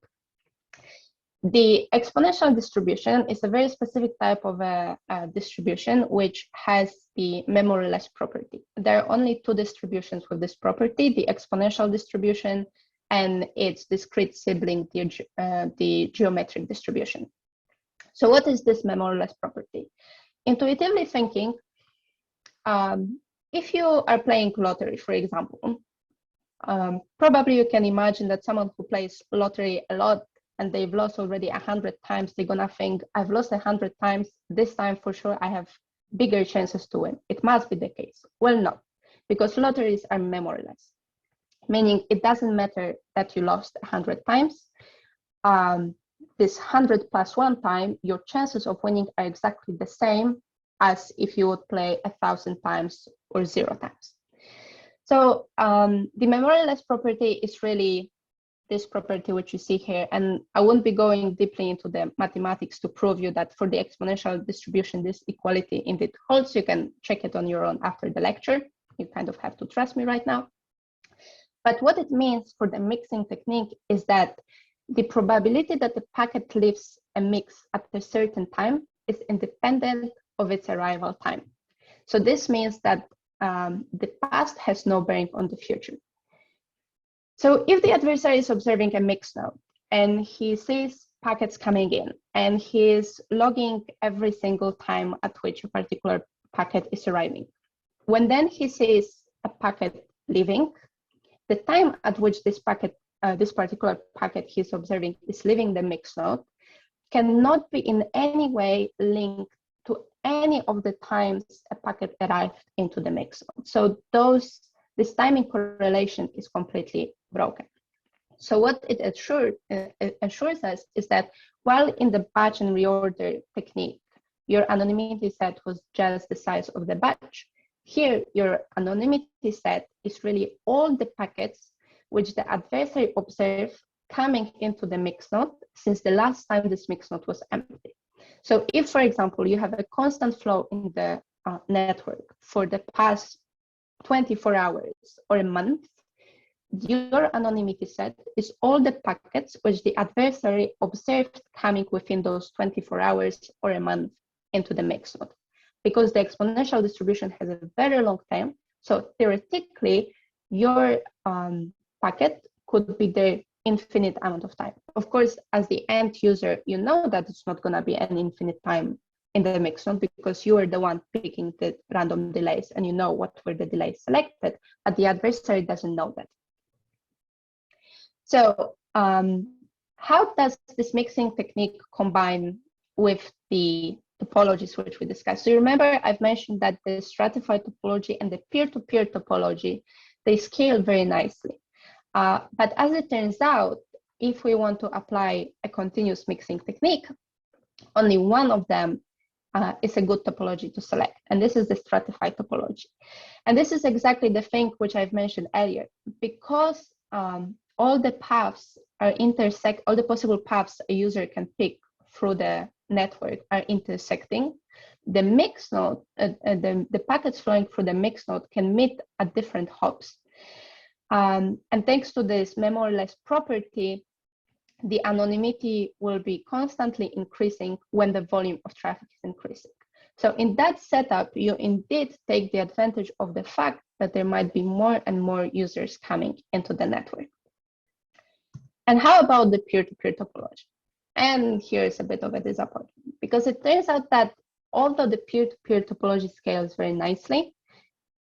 The exponential distribution is a very specific type of a distribution which has the memoryless property. There are only two distributions with this property, the exponential distribution and its discrete sibling, the geometric distribution. So what is this memoryless property? Intuitively thinking, if you are playing lottery, for example, probably you can imagine that someone who plays lottery a lot and they've lost already 100 times, they're gonna think, I've lost 100 times, this time for sure I have bigger chances to win. It must be the case. Well, no, because lotteries are memoryless, meaning it doesn't matter that you lost 100 times. This 100 plus one time, your chances of winning are exactly the same as if you would play 1,000 times or 0 times. So the memoryless property is really this property which you see here, and I won't be going deeply into the mathematics to prove you that for the exponential distribution this equality indeed holds. You can check it on your own after the lecture. You kind of have to trust me right now. But what it means for the mixing technique is that the probability that the packet leaves a mix at a certain time is independent of its arrival time. So this means that the past has no bearing on the future. So if the adversary is observing a mix node and he sees packets coming in and he is logging every single time at which a particular packet is arriving, when then he sees a packet leaving, the time at which this particular packet he's observing is leaving the mix node cannot be in any way linked to any of the times a packet arrived into the mix node. So this timing correlation is completely broken. So what it assures us is that while in the batch and reorder technique, your anonymity set was just the size of the batch, here your anonymity set is really all the packets which the adversary observed coming into the mix node since the last time this mix node was empty. So if, for example, you have a constant flow in the network for the past 24 hours or a month, your anonymity set is all the packets which the adversary observed coming within those 24 hours or a month into the mix node. Because the exponential distribution has a very long tail, so theoretically, your packet could be there infinite amount of time. Of course, as the end user, you know that it's not going to be an infinite time in the mix node because you are the one picking the random delays and you know what were the delays selected, but the adversary doesn't know that. So how does this mixing technique combine with the topologies which we discussed. So you remember I've mentioned that the stratified topology and the peer-to-peer topology, they scale very nicely. But as it turns out, if we want to apply a continuous mixing technique, only one of them is a good topology to select, and this is the stratified topology. And this is exactly the thing which I've mentioned earlier, because all the paths are all the possible paths a user can pick through the network are intersecting. The mix node, the packets flowing through the mix node can meet at different hops. And thanks to this memoryless property, the anonymity will be constantly increasing when the volume of traffic is increasing. So in that setup, you indeed take the advantage of the fact that there might be more and more users coming into the network. And how about the peer-to-peer topology? And here's a bit of a disappointment, because it turns out that although the peer-to-peer topology scales very nicely,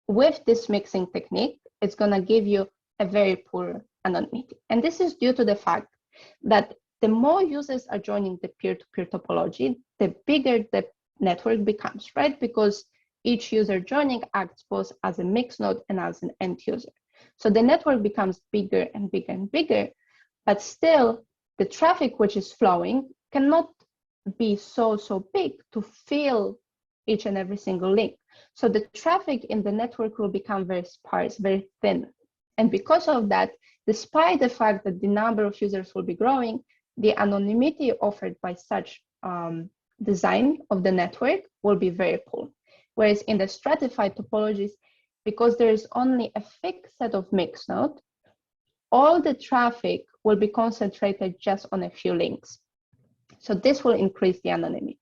with this mixing technique, it's going to give you a very poor anonymity. And this is due to the fact that the more users are joining the peer-to-peer topology, the bigger the network becomes, right? Because each user joining acts both as a mix node and as an end user. So the network becomes bigger and bigger and bigger, but still the traffic which is flowing cannot be so big to fill each and every single link. So the traffic in the network will become very sparse, very thin. And because of that, despite the fact that the number of users will be growing, the anonymity offered by such design of the network will be very poor. Whereas in the stratified topologies, because there is only a fixed set of mix nodes, all the traffic will be concentrated just on a few links. So this will increase the anonymity.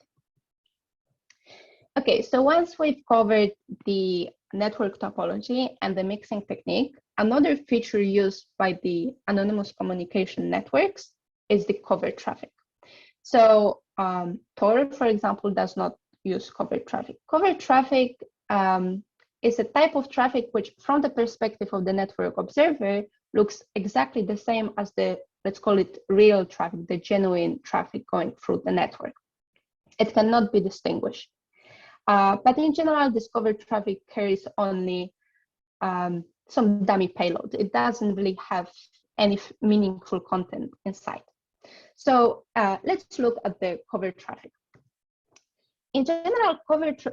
Okay, so once we've covered the network topology and the mixing technique, another feature used by the anonymous communication networks is the covered traffic. So Tor, for example, does not use covered traffic. Covered traffic is a type of traffic which, from the perspective of the network observer, looks exactly the same as the, let's call it, real traffic, the genuine traffic going through the network. It cannot be distinguished. But in general, this covered traffic carries only some dummy payload. It doesn't really have any meaningful content inside. So let's look at the covered traffic. In general,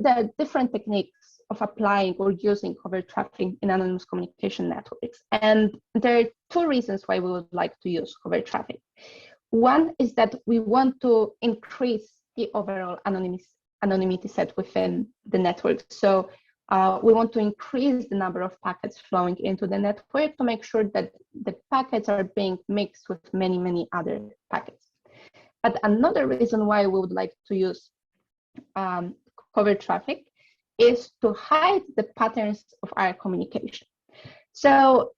there are different techniques of applying or using covered traffic in anonymous communication networks. And there are two reasons why we would like to use covered traffic. One is that we want to increase the overall anonymity set within the network. So we want to increase the number of packets flowing into the network to make sure that the packets are being mixed with many, many other packets. But another reason why we would like to use covered traffic is to hide the patterns of our communication. So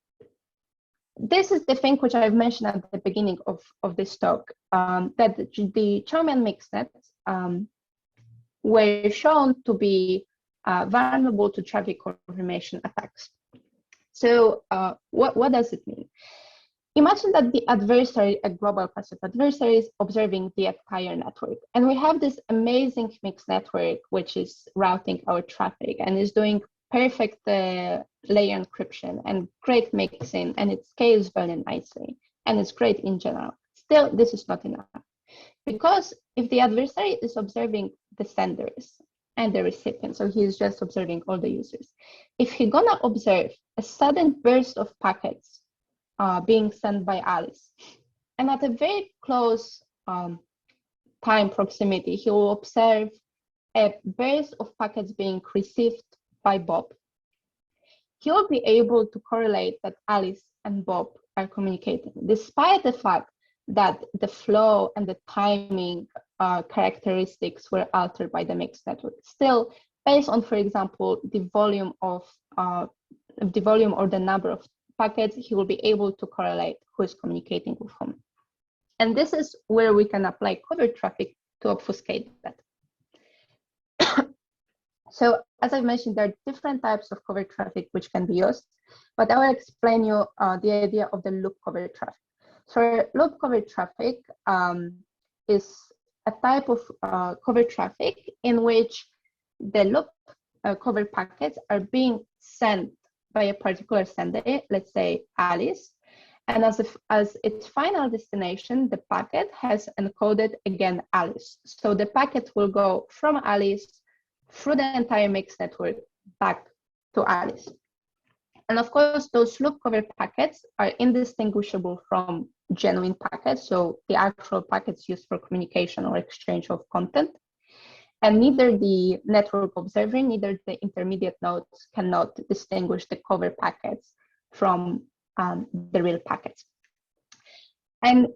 this is the thing which I've mentioned at the beginning of this talk, that the Chaumian mixnets were shown to be vulnerable to traffic confirmation attacks. So what does it mean? Imagine that the adversary, a global passive adversary, is observing the entire network. And we have this amazing mixed network, which is routing our traffic and is doing perfect layer encryption and great mixing, and it scales very nicely. And it's great in general. Still, this is not enough. Because if the adversary is observing the senders and the recipients, so he's just observing all the users, if he's gonna observe a sudden burst of packets being sent by Alice, and at a very close time proximity, he will observe a burst of packets being received by Bob, he will be able to correlate that Alice and Bob are communicating, despite the fact that the flow and the timing characteristics were altered by the mixed network. Still, based on, for example, the volume or the number of packets, he will be able to correlate who is communicating with whom. And this is where we can apply covered traffic to obfuscate that. So as I mentioned, there are different types of covered traffic which can be used, but I will explain you the idea of the loop covered traffic. So loop covered traffic is a type of covered traffic in which the loop covered packets are being sent by a particular sender, let's say Alice, and as its final destination, the packet has encoded again Alice. So the packet will go from Alice through the entire mixed network back to Alice. And of course, those loop covered packets are indistinguishable from genuine packets, so the actual packets used for communication or exchange of content. And neither the network observer, neither the intermediate nodes cannot distinguish the covered packets from the real packets. And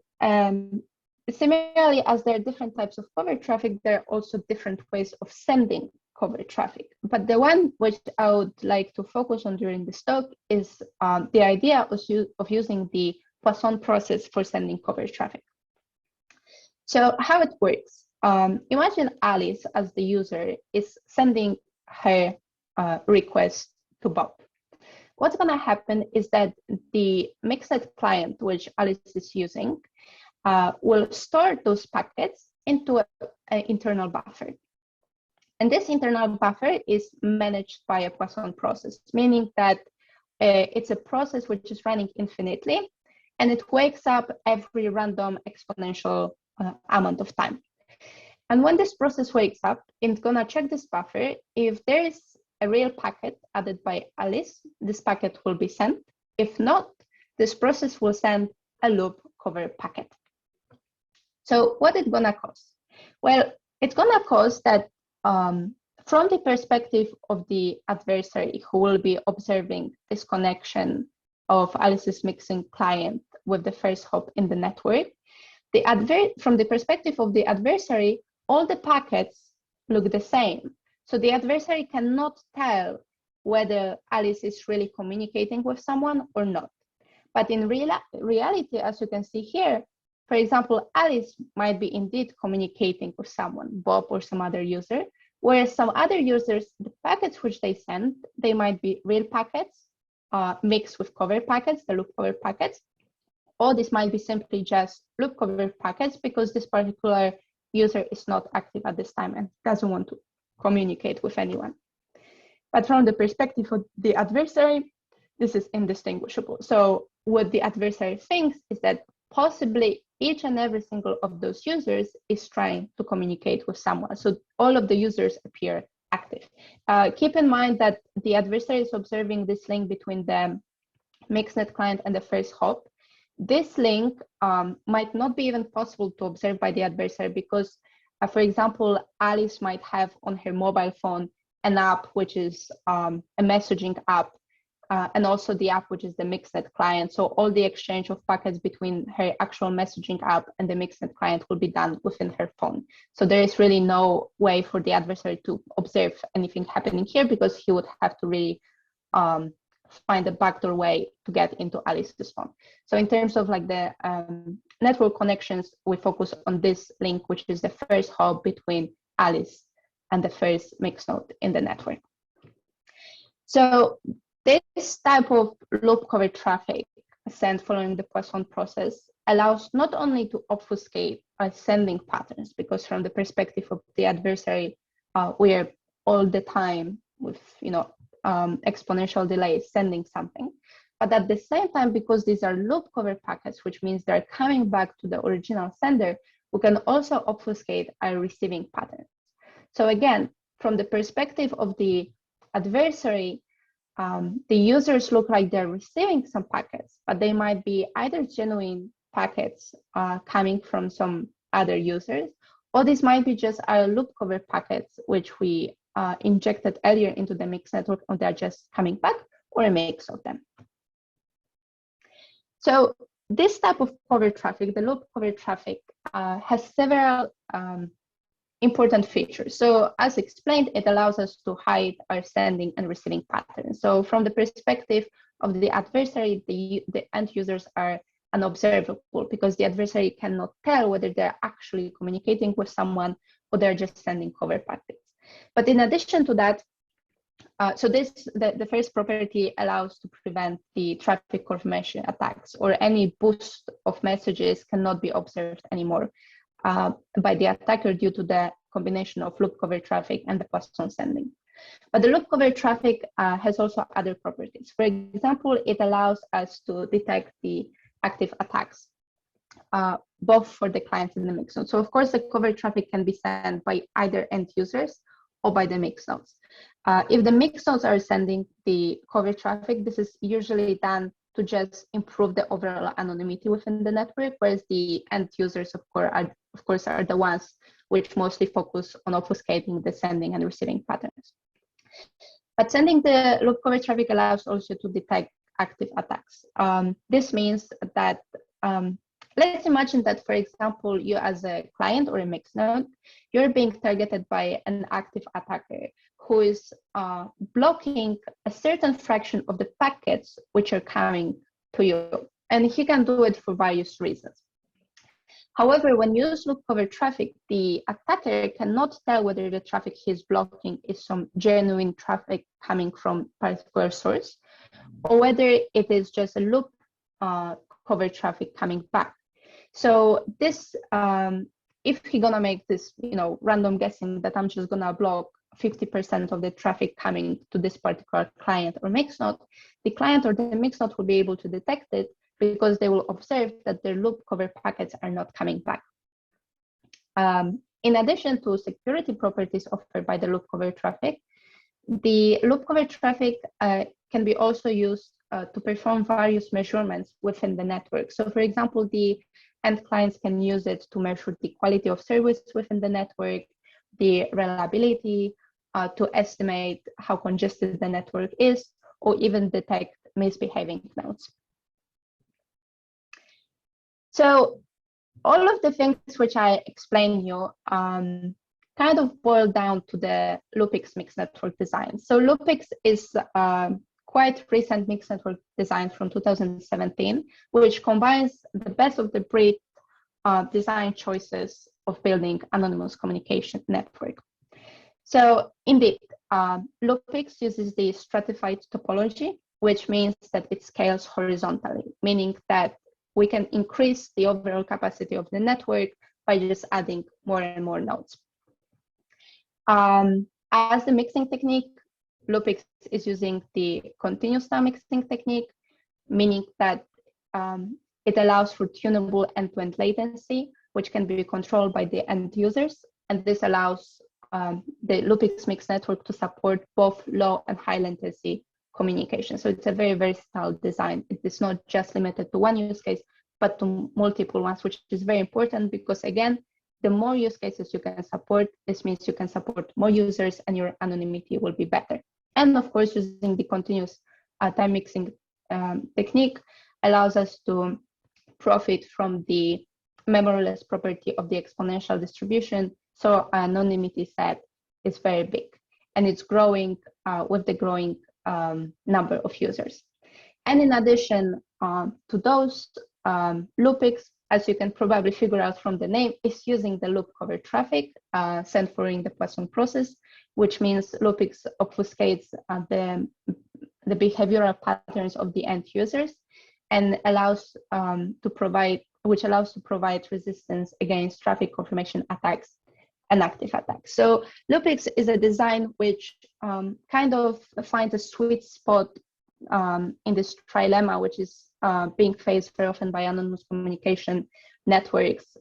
similarly, as there are different types of covered traffic, there are also different ways of sending covered traffic. But the one which I would like to focus on during this talk is the idea of using the Poisson process for sending covered traffic. So how it works, imagine Alice as the user is sending her request to Bob. What's going to happen is that the mixed client, which Alice is using, will store those packets into an internal buffer. And this internal buffer is managed by a Poisson process, meaning that it's a process which is running infinitely, and it wakes up every random exponential amount of time. And when this process wakes up, it's going to check this buffer. If there is a real packet added by Alice, this packet will be sent. If not, this process will send a loop covered packet. So what is it going to cause? Well, it's going to cause that from the perspective of the adversary who will be observing this connection of Alice's mixing client with the first hop in the network, from the perspective of the adversary, all the packets look the same. So the adversary cannot tell whether Alice is really communicating with someone or not. But in reality, as you can see here, for example, Alice might be indeed communicating with someone, Bob or some other user, whereas some other users, the packets which they send, they might be real packets mixed with covered packets, the loop covered packets, or this might be simply just loop covered packets because this particular user is not active at this time and doesn't want to communicate with anyone. But from the perspective of the adversary, this is indistinguishable. So what the adversary thinks is that possibly each and every single of those users is trying to communicate with someone. So all of the users appear active. Keep in mind that the adversary is observing this link between the mixednet client and the first hop. This link might not be even possible to observe by the adversary because, for example, Alice might have on her mobile phone an app which is a messaging app, and also the app which is the mixednet client. So all the exchange of packets between her actual messaging app and the mixednet client will be done within her phone. So there is really no way for the adversary to observe anything happening here because he would have to really find a backdoor way to get into Alice's phone. So in terms of like the network connections, we focus on this link, which is the first hop between Alice and the first mixed node in the network. So this type of loop covered traffic sent following the Poisson process allows not only to obfuscate sending patterns, because from the perspective of the adversary, we are all the time with exponential delay sending something, but at the same time, because these are loop covered packets, which means they're coming back to the original sender, we can also obfuscate our receiving patterns. So again, from the perspective of the adversary, the users look like they're receiving some packets, but they might be either genuine packets coming from some other users, or this might be just our loop covered packets, which we injected earlier into the mixed network, and they're just coming back, or a mix of them. So this type of covered traffic, the loop covered traffic, has several important features. So as explained, it allows us to hide our sending and receiving patterns. So from the perspective of the adversary, the end users are unobservable because the adversary cannot tell whether they're actually communicating with someone or they're just sending covered packets. But in addition to that, so the first property allows to prevent the traffic confirmation attacks, or any boost of messages cannot be observed anymore by the attacker due to the combination of loop cover traffic and the Poisson sending. But the loop cover traffic has also other properties. For example, it allows us to detect the active attacks, both for the client and the mix node. So of course, the cover traffic can be sent by either end users or by the mix nodes. If the mix nodes are sending the cover traffic, this is usually done to just improve the overall anonymity within the network, whereas the end users, of course, are the ones which mostly focus on obfuscating the sending and receiving patterns. But sending the loop cover traffic allows also to detect active attacks. This means that, let's imagine that, for example, you as a client or a mix node, you're being targeted by an active attacker who is blocking a certain fraction of the packets which are coming to you. And he can do it for various reasons. However, when you use loop cover traffic, the attacker cannot tell whether the traffic he's blocking is some genuine traffic coming from a particular source, or whether it is just a loop cover traffic coming back. So this, if he's gonna make this, random guessing that I'm just gonna block 50% of the traffic coming to this particular client or mix node, the client or the mix node will be able to detect it because they will observe that their loop cover packets are not coming back. In addition to security properties offered by the loop cover traffic, the loop cover traffic can be also used to perform various measurements within the network. So for example, the end clients can use it to measure the quality of service within the network, the reliability, to estimate how congested the network is, or even detect misbehaving nodes. So all of the things which I explained you kind of boil down to the Loopix mixed network design. So Loopix is quite recent mixed network design from 2017, which combines the best of the breed design choices of building anonymous communication network. So indeed, Loopix uses the stratified topology, which means that it scales horizontally, meaning that we can increase the overall capacity of the network by just adding more and more nodes. As the mixing technique, Loopix is using the continuous time mixing technique, meaning that it allows for tunable end-to-end latency, which can be controlled by the end users. And this allows the Loopix mixed network to support both low and high latency communication. So it's a very versatile design. It is not just limited to one use case, but to multiple ones, which is very important because, again, the more use cases you can support, this means you can support more users and your anonymity will be better. And of course, using the continuous time mixing technique allows us to profit from the memoryless property of the exponential distribution. So anonymity set is very big and it's growing with the growing number of users. And in addition to those, Loopix, as you can probably figure out from the name, is using the loop cover traffic sent following the Poisson process, which means Loopix obfuscates the behavioral patterns of the end users and allows to provide resistance against traffic confirmation attacks and active attacks. So Loopix is a design which kind of finds a sweet spot in this trilemma, which is being faced very often by anonymous communication networks,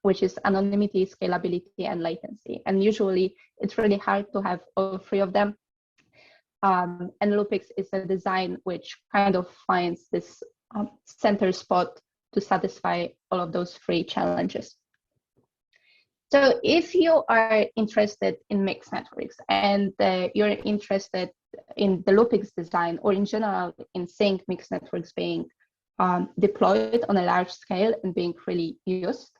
which is anonymity, scalability, and latency. And usually it's really hard to have all three of them. And Loopix is a design which kind of finds this center spot to satisfy all of those three challenges. So if you are interested in mixed networks and you're interested in the Loopix design or in general in seeing mixed networks being deployed on a large scale and being really used,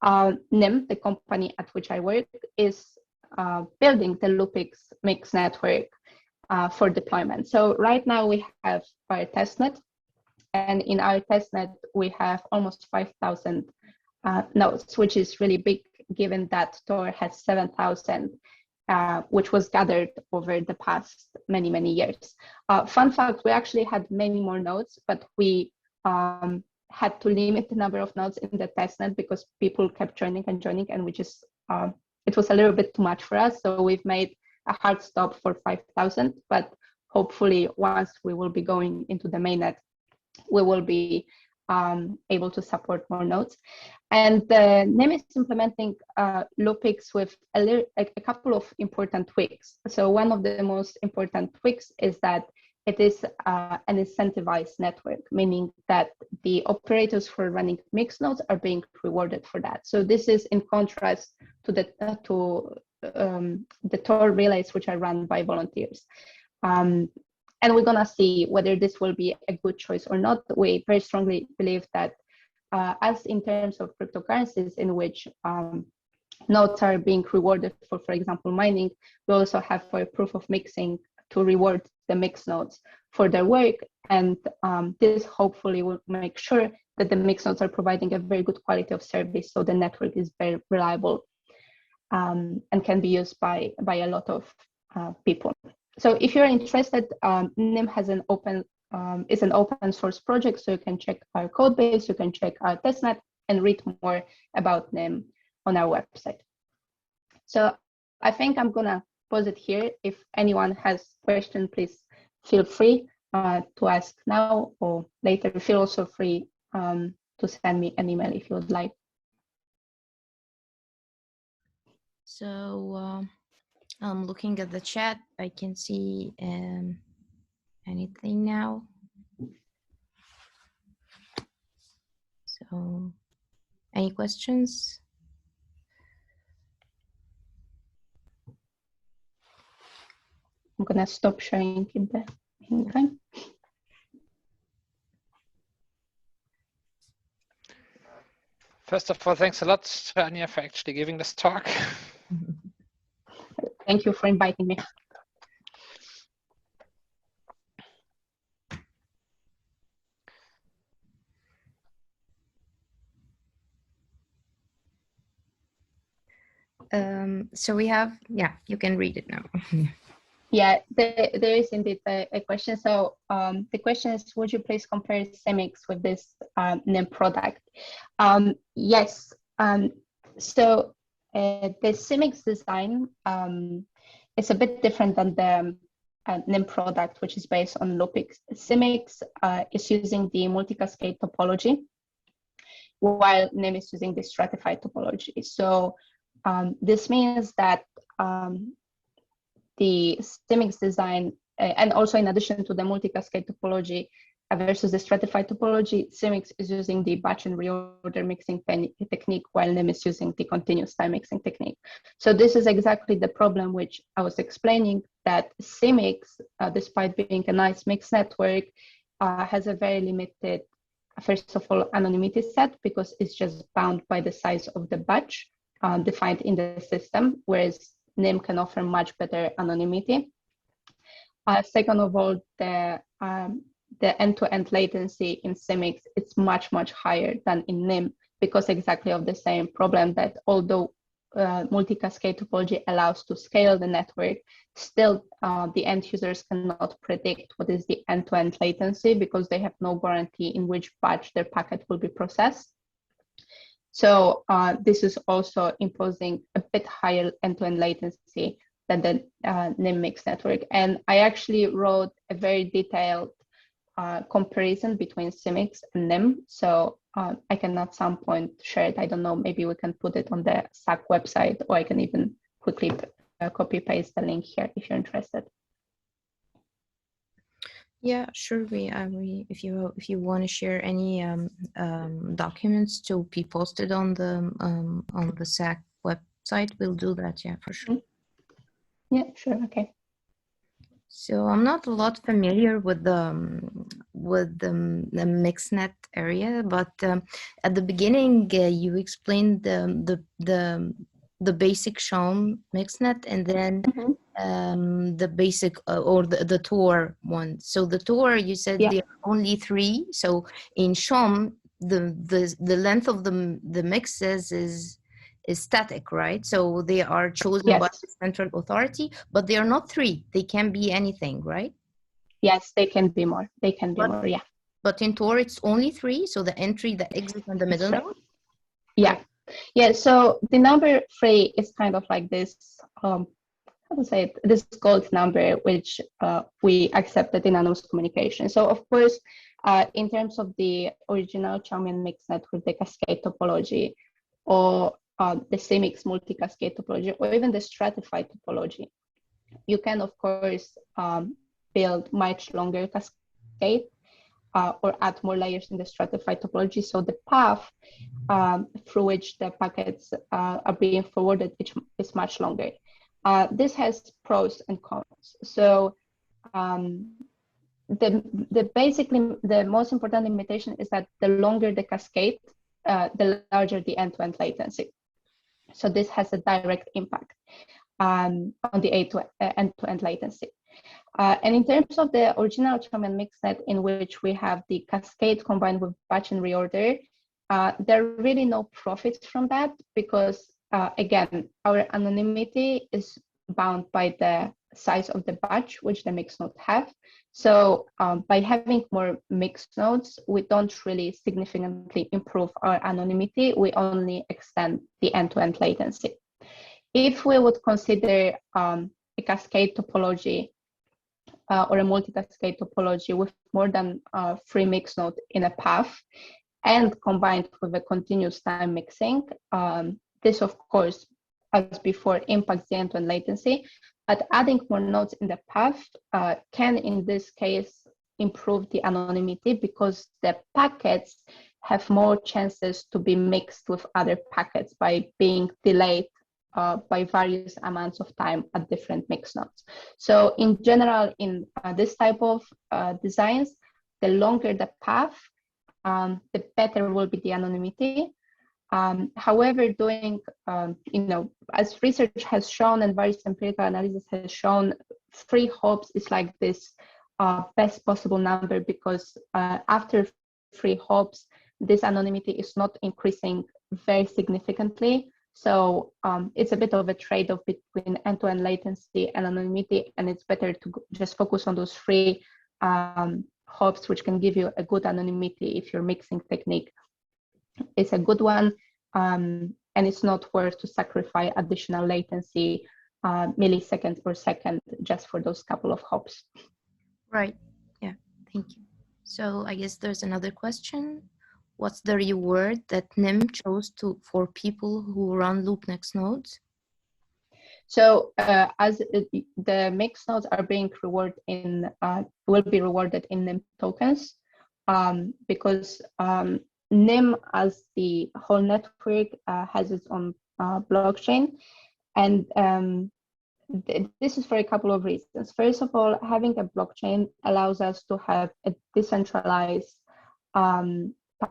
NIM, the company at which I work, is building the Loopix mixed network for deployment. So right now we have our testnet, and in our testnet we have almost 5,000 nodes, which is really big given that Tor has 7,000, which was gathered over the past many years. Fun fact, we actually had many more nodes, but we had to limit the number of nodes in the testnet because people kept joining, and we just, it was a little bit too much for us. So we've made a hard stop for 5,000, but hopefully once we will be going into the mainnet, we will be able to support more nodes. And NIM is implementing Loopix with a couple of important tweaks. So one of the most important tweaks is that it is an incentivized network, meaning that the operators for running mixed nodes are being rewarded for that. So this is in contrast to the Tor relays, which are run by volunteers. And we're gonna see whether this will be a good choice or not. We very strongly believe that as in terms of cryptocurrencies in which nodes are being rewarded for example, mining, we also have for proof of mixing to reward the mixed nodes for their work. And this hopefully will make sure that the mixed nodes are providing a very good quality of service, so the network is very reliable and can be used by a lot of people. So if you're interested, NIM has an is an open source project, so you can check our code base, you can check our testnet and read more about NIM on our website. So I think I'm gonna pause it here. If anyone has questions, please feel free to ask now or later. Feel also free to send me an email if you would like. So I'm looking at the chat. I can see anything now. So any questions? I'm gonna stop sharing in the meantime. First of all, thanks a lot to Ania for actually giving this talk. Thank you for inviting me. So we have, yeah, you can read it now. Yeah, there is indeed a question. So the question is, would you please compare CEMIX with this NIM product? Yes. So the CEMIX design is a bit different than the NIM product, which is based on Loopix. CEMIX is using the multi-cascade topology, while NIM is using the stratified topology. So this means that the CEMIX design, and also in addition to the multi-cascade topology versus the stratified topology, CEMIX is using the batch and reorder mixing technique, while NIM is using the continuous time mixing technique. So this is exactly the problem which I was explaining, that CEMIX, despite being a nice mixed network, has a very limited, first of all, anonymity set, because it's just bound by the size of the batch defined in the system, whereas NIM can offer much better anonymity. Second of all, the end-to-end latency in CEMIX is much, much higher than in NIM, because exactly of the same problem, that although multi-cascade topology allows to scale the network, still the end users cannot predict what is the end-to-end latency, because they have no guarantee in which batch their packet will be processed. So this is also imposing a bit higher end-to-end latency than the NIM mixed network. And I actually wrote a very detailed comparison between CEMIX and NIM. So I can at some point share it. I don't know, maybe we can put it on the SAC website, or I can even quickly copy paste the link here if you're interested. Yeah, sure. If you want to share any documents to be posted on the SAC website, we'll do that. Yeah, for sure. Yeah, sure. Okay. So I'm not a lot familiar with the mixnet area, but at the beginning you explained the basic SHOM mixnet, and then the basic or the Tor one. So the Tor, you said there are only 3. So in SHOM, the length of the mixes is static, right? So they are chosen by the central authority, but they are not 3. They can be anything, right? Yes, they can be more. They can be more, yeah. But in Tor, it's only 3, so the entry, the exit, and the middle node? Yeah. Yeah, so the number 3 is kind of like this, how to say it, this gold number, which we accepted in anonymous communication. So of course, in terms of the original Chaumian mixnet with the cascade topology, or the CMix multi-cascade topology, or even the stratified topology, you can of course build much longer cascade or add more layers in the stratified topology. So the path through which the packets are being forwarded is much longer. This has pros and cons. So basically the most important limitation is that the longer the cascade, the larger the end-to-end latency. So this has a direct impact on the end-to-end latency. And in terms of the original Chaumian mixnet, in which we have the cascade combined with batch and reorder, there are really no profits from that because, again, our anonymity is bound by the size of the batch, which the mixed nodes have. So by having more mixed nodes, we don't really significantly improve our anonymity. We only extend the end-to-end latency. If we would consider a cascade topology or a multi-cascade topology with more than 3 mixed nodes in a path, and combined with a continuous time mixing, this of course, as before, impacts the end-to-end latency, but adding more nodes in the path can, in this case, improve the anonymity because the packets have more chances to be mixed with other packets by being delayed by various amounts of time at different mix nodes. So in general, in this type of designs, the longer the path, the better will be the anonymity. However, doing, as research has shown and various empirical analysis has shown, 3 hops is like this best possible number because after 3 hops, this anonymity is not increasing very significantly. So it's a bit of a trade-off between end-to-end latency and anonymity, and it's better to just focus on those 3 hops, which can give you a good anonymity if your mixing technique is a good one, and it's not worth to sacrifice additional latency, milliseconds per second, just for those couple of hops. Right. Yeah. Thank you. So I guess there's another question. What's the reward that NIM chose for people who run LoopNext nodes? So as the mixed nodes are being rewarded will be rewarded in NIM tokens, because NIM as the whole network has its own blockchain, and this is for a couple of reasons. First of all, having a blockchain allows us to have a decentralized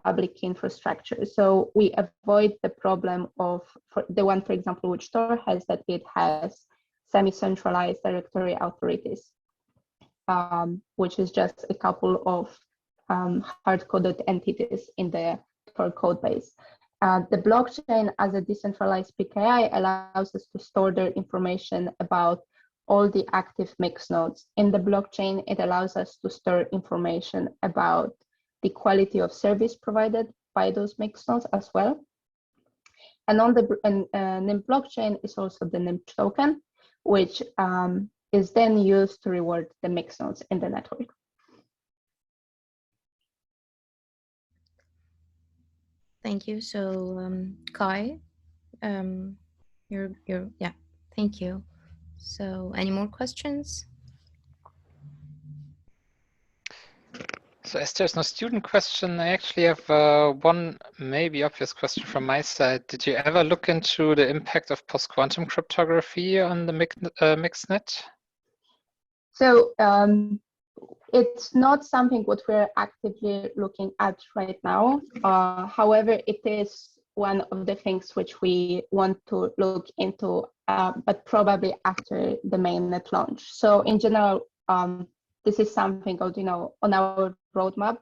public infrastructure. So we avoid the problem of the one, for example, which Tor has, that it has semi-centralized directory authorities, which is just a couple of hard-coded entities in the Tor code base. The blockchain as a decentralized PKI allows us to store their information about all the active mix nodes. In the blockchain, it allows us to store information about the quality of service provided by those mix nodes as well. And on the NIM blockchain is also the NIM token, which is then used to reward the mix nodes in the network. Thank you. So Kai, yeah, thank you. So any more questions? So as there's no student question, I actually have one maybe obvious question from my side. Did you ever look into the impact of post-quantum cryptography on the mixnet? So it's not something what we're actively looking at right now. However, it is one of the things which we want to look into, but probably after the mainnet launch. So in general, this is something on our roadmap,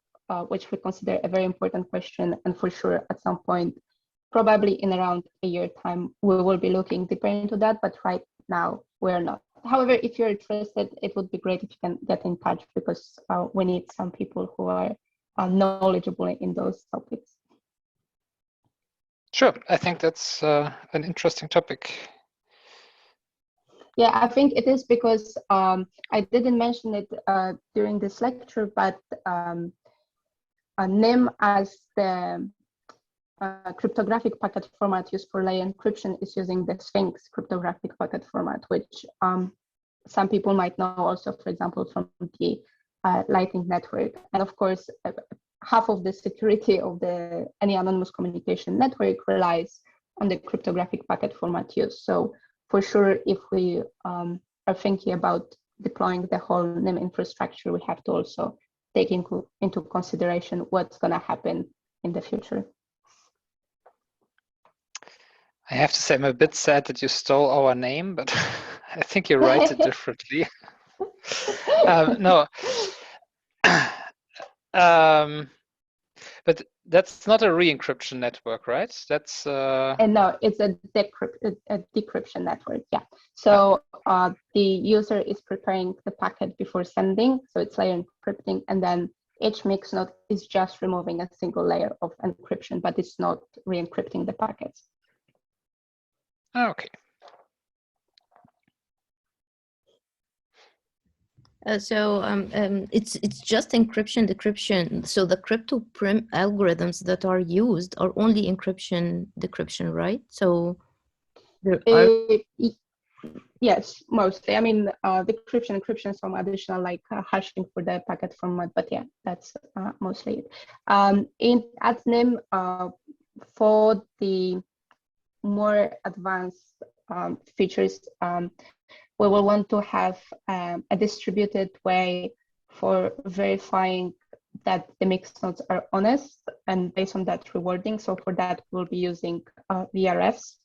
which we consider a very important question, and for sure at some point, probably in around a year time, we will be looking deeper into that, but right now we're not. However, if you're interested, it would be great if you can get in touch, because we need some people who are knowledgeable in those topics. Sure, I think that's an interesting topic. Yeah, I think it is because I didn't mention it during this lecture, but NIM as the cryptographic packet format used for layer encryption is using the Sphinx cryptographic packet format, which some people might know also, for example, from the Lightning Network. And of course, half of the security of any anonymous communication network relies on the cryptographic packet format used. So for sure, if we are thinking about deploying the whole NIM infrastructure, we have to also take into consideration what's going to happen in the future. I have to say, I'm a bit sad that you stole our name, but I think you write it differently. No. But that's not a re-encryption network, right? That's and no, it's a decryption network. Yeah. So the user is preparing the packet before sending, so it's layer encrypting, and then each mix node is just removing a single layer of encryption, but it's not re-encrypting the packets. Okay. It's just encryption, decryption. So the crypto-prim algorithms that are used are only encryption, decryption, right? So there are. Yes, mostly. I mean, decryption, encryption, some additional like hashing for the packet format, but yeah, that's mostly it. At NIM, for the more advanced features, we will want to have a distributed way for verifying that the mixed nodes are honest, and based on that rewarding. So for that, we'll be using VRFs.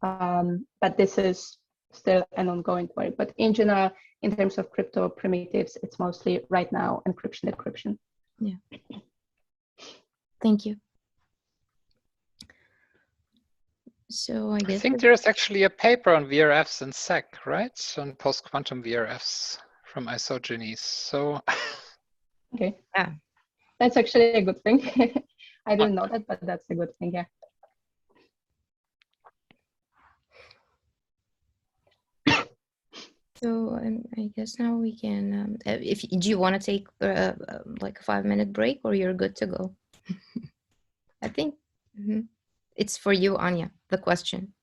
But this is still an ongoing work. But in general, in terms of crypto primitives, it's mostly right now encryption, decryption. Yeah. Thank you. So I think there's actually a paper on VRFs in SEC, right? On post-quantum VRFs from Isogenes. So okay. Yeah. That's actually a good thing. I didn't know that, but that's a good thing, yeah. So I guess now we can, do you want to take like a 5-minute break, or you're good to go? I think it's for you, Anya, the question.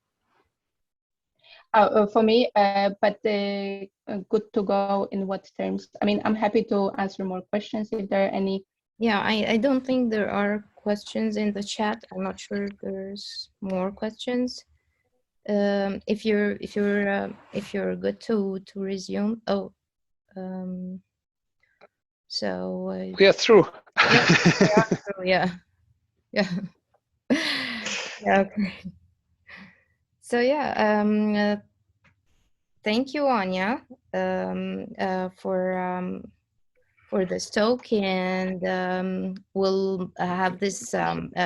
For me, but good to go in what terms? I mean, I'm happy to answer more questions if there are any. Yeah, I don't think there are questions in the chat. I'm not sure if there's more questions. If you're good to resume. Oh, so we are through. Yeah. Yeah. Yeah. Okay. So yeah. Thank you, Anya, for this talk, and we'll have this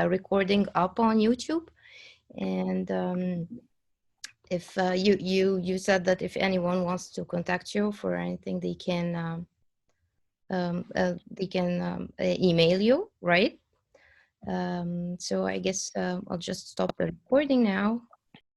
recording up on YouTube. And if you said that if anyone wants to contact you for anything, they can email you, right? So I guess I'll just stop the recording now.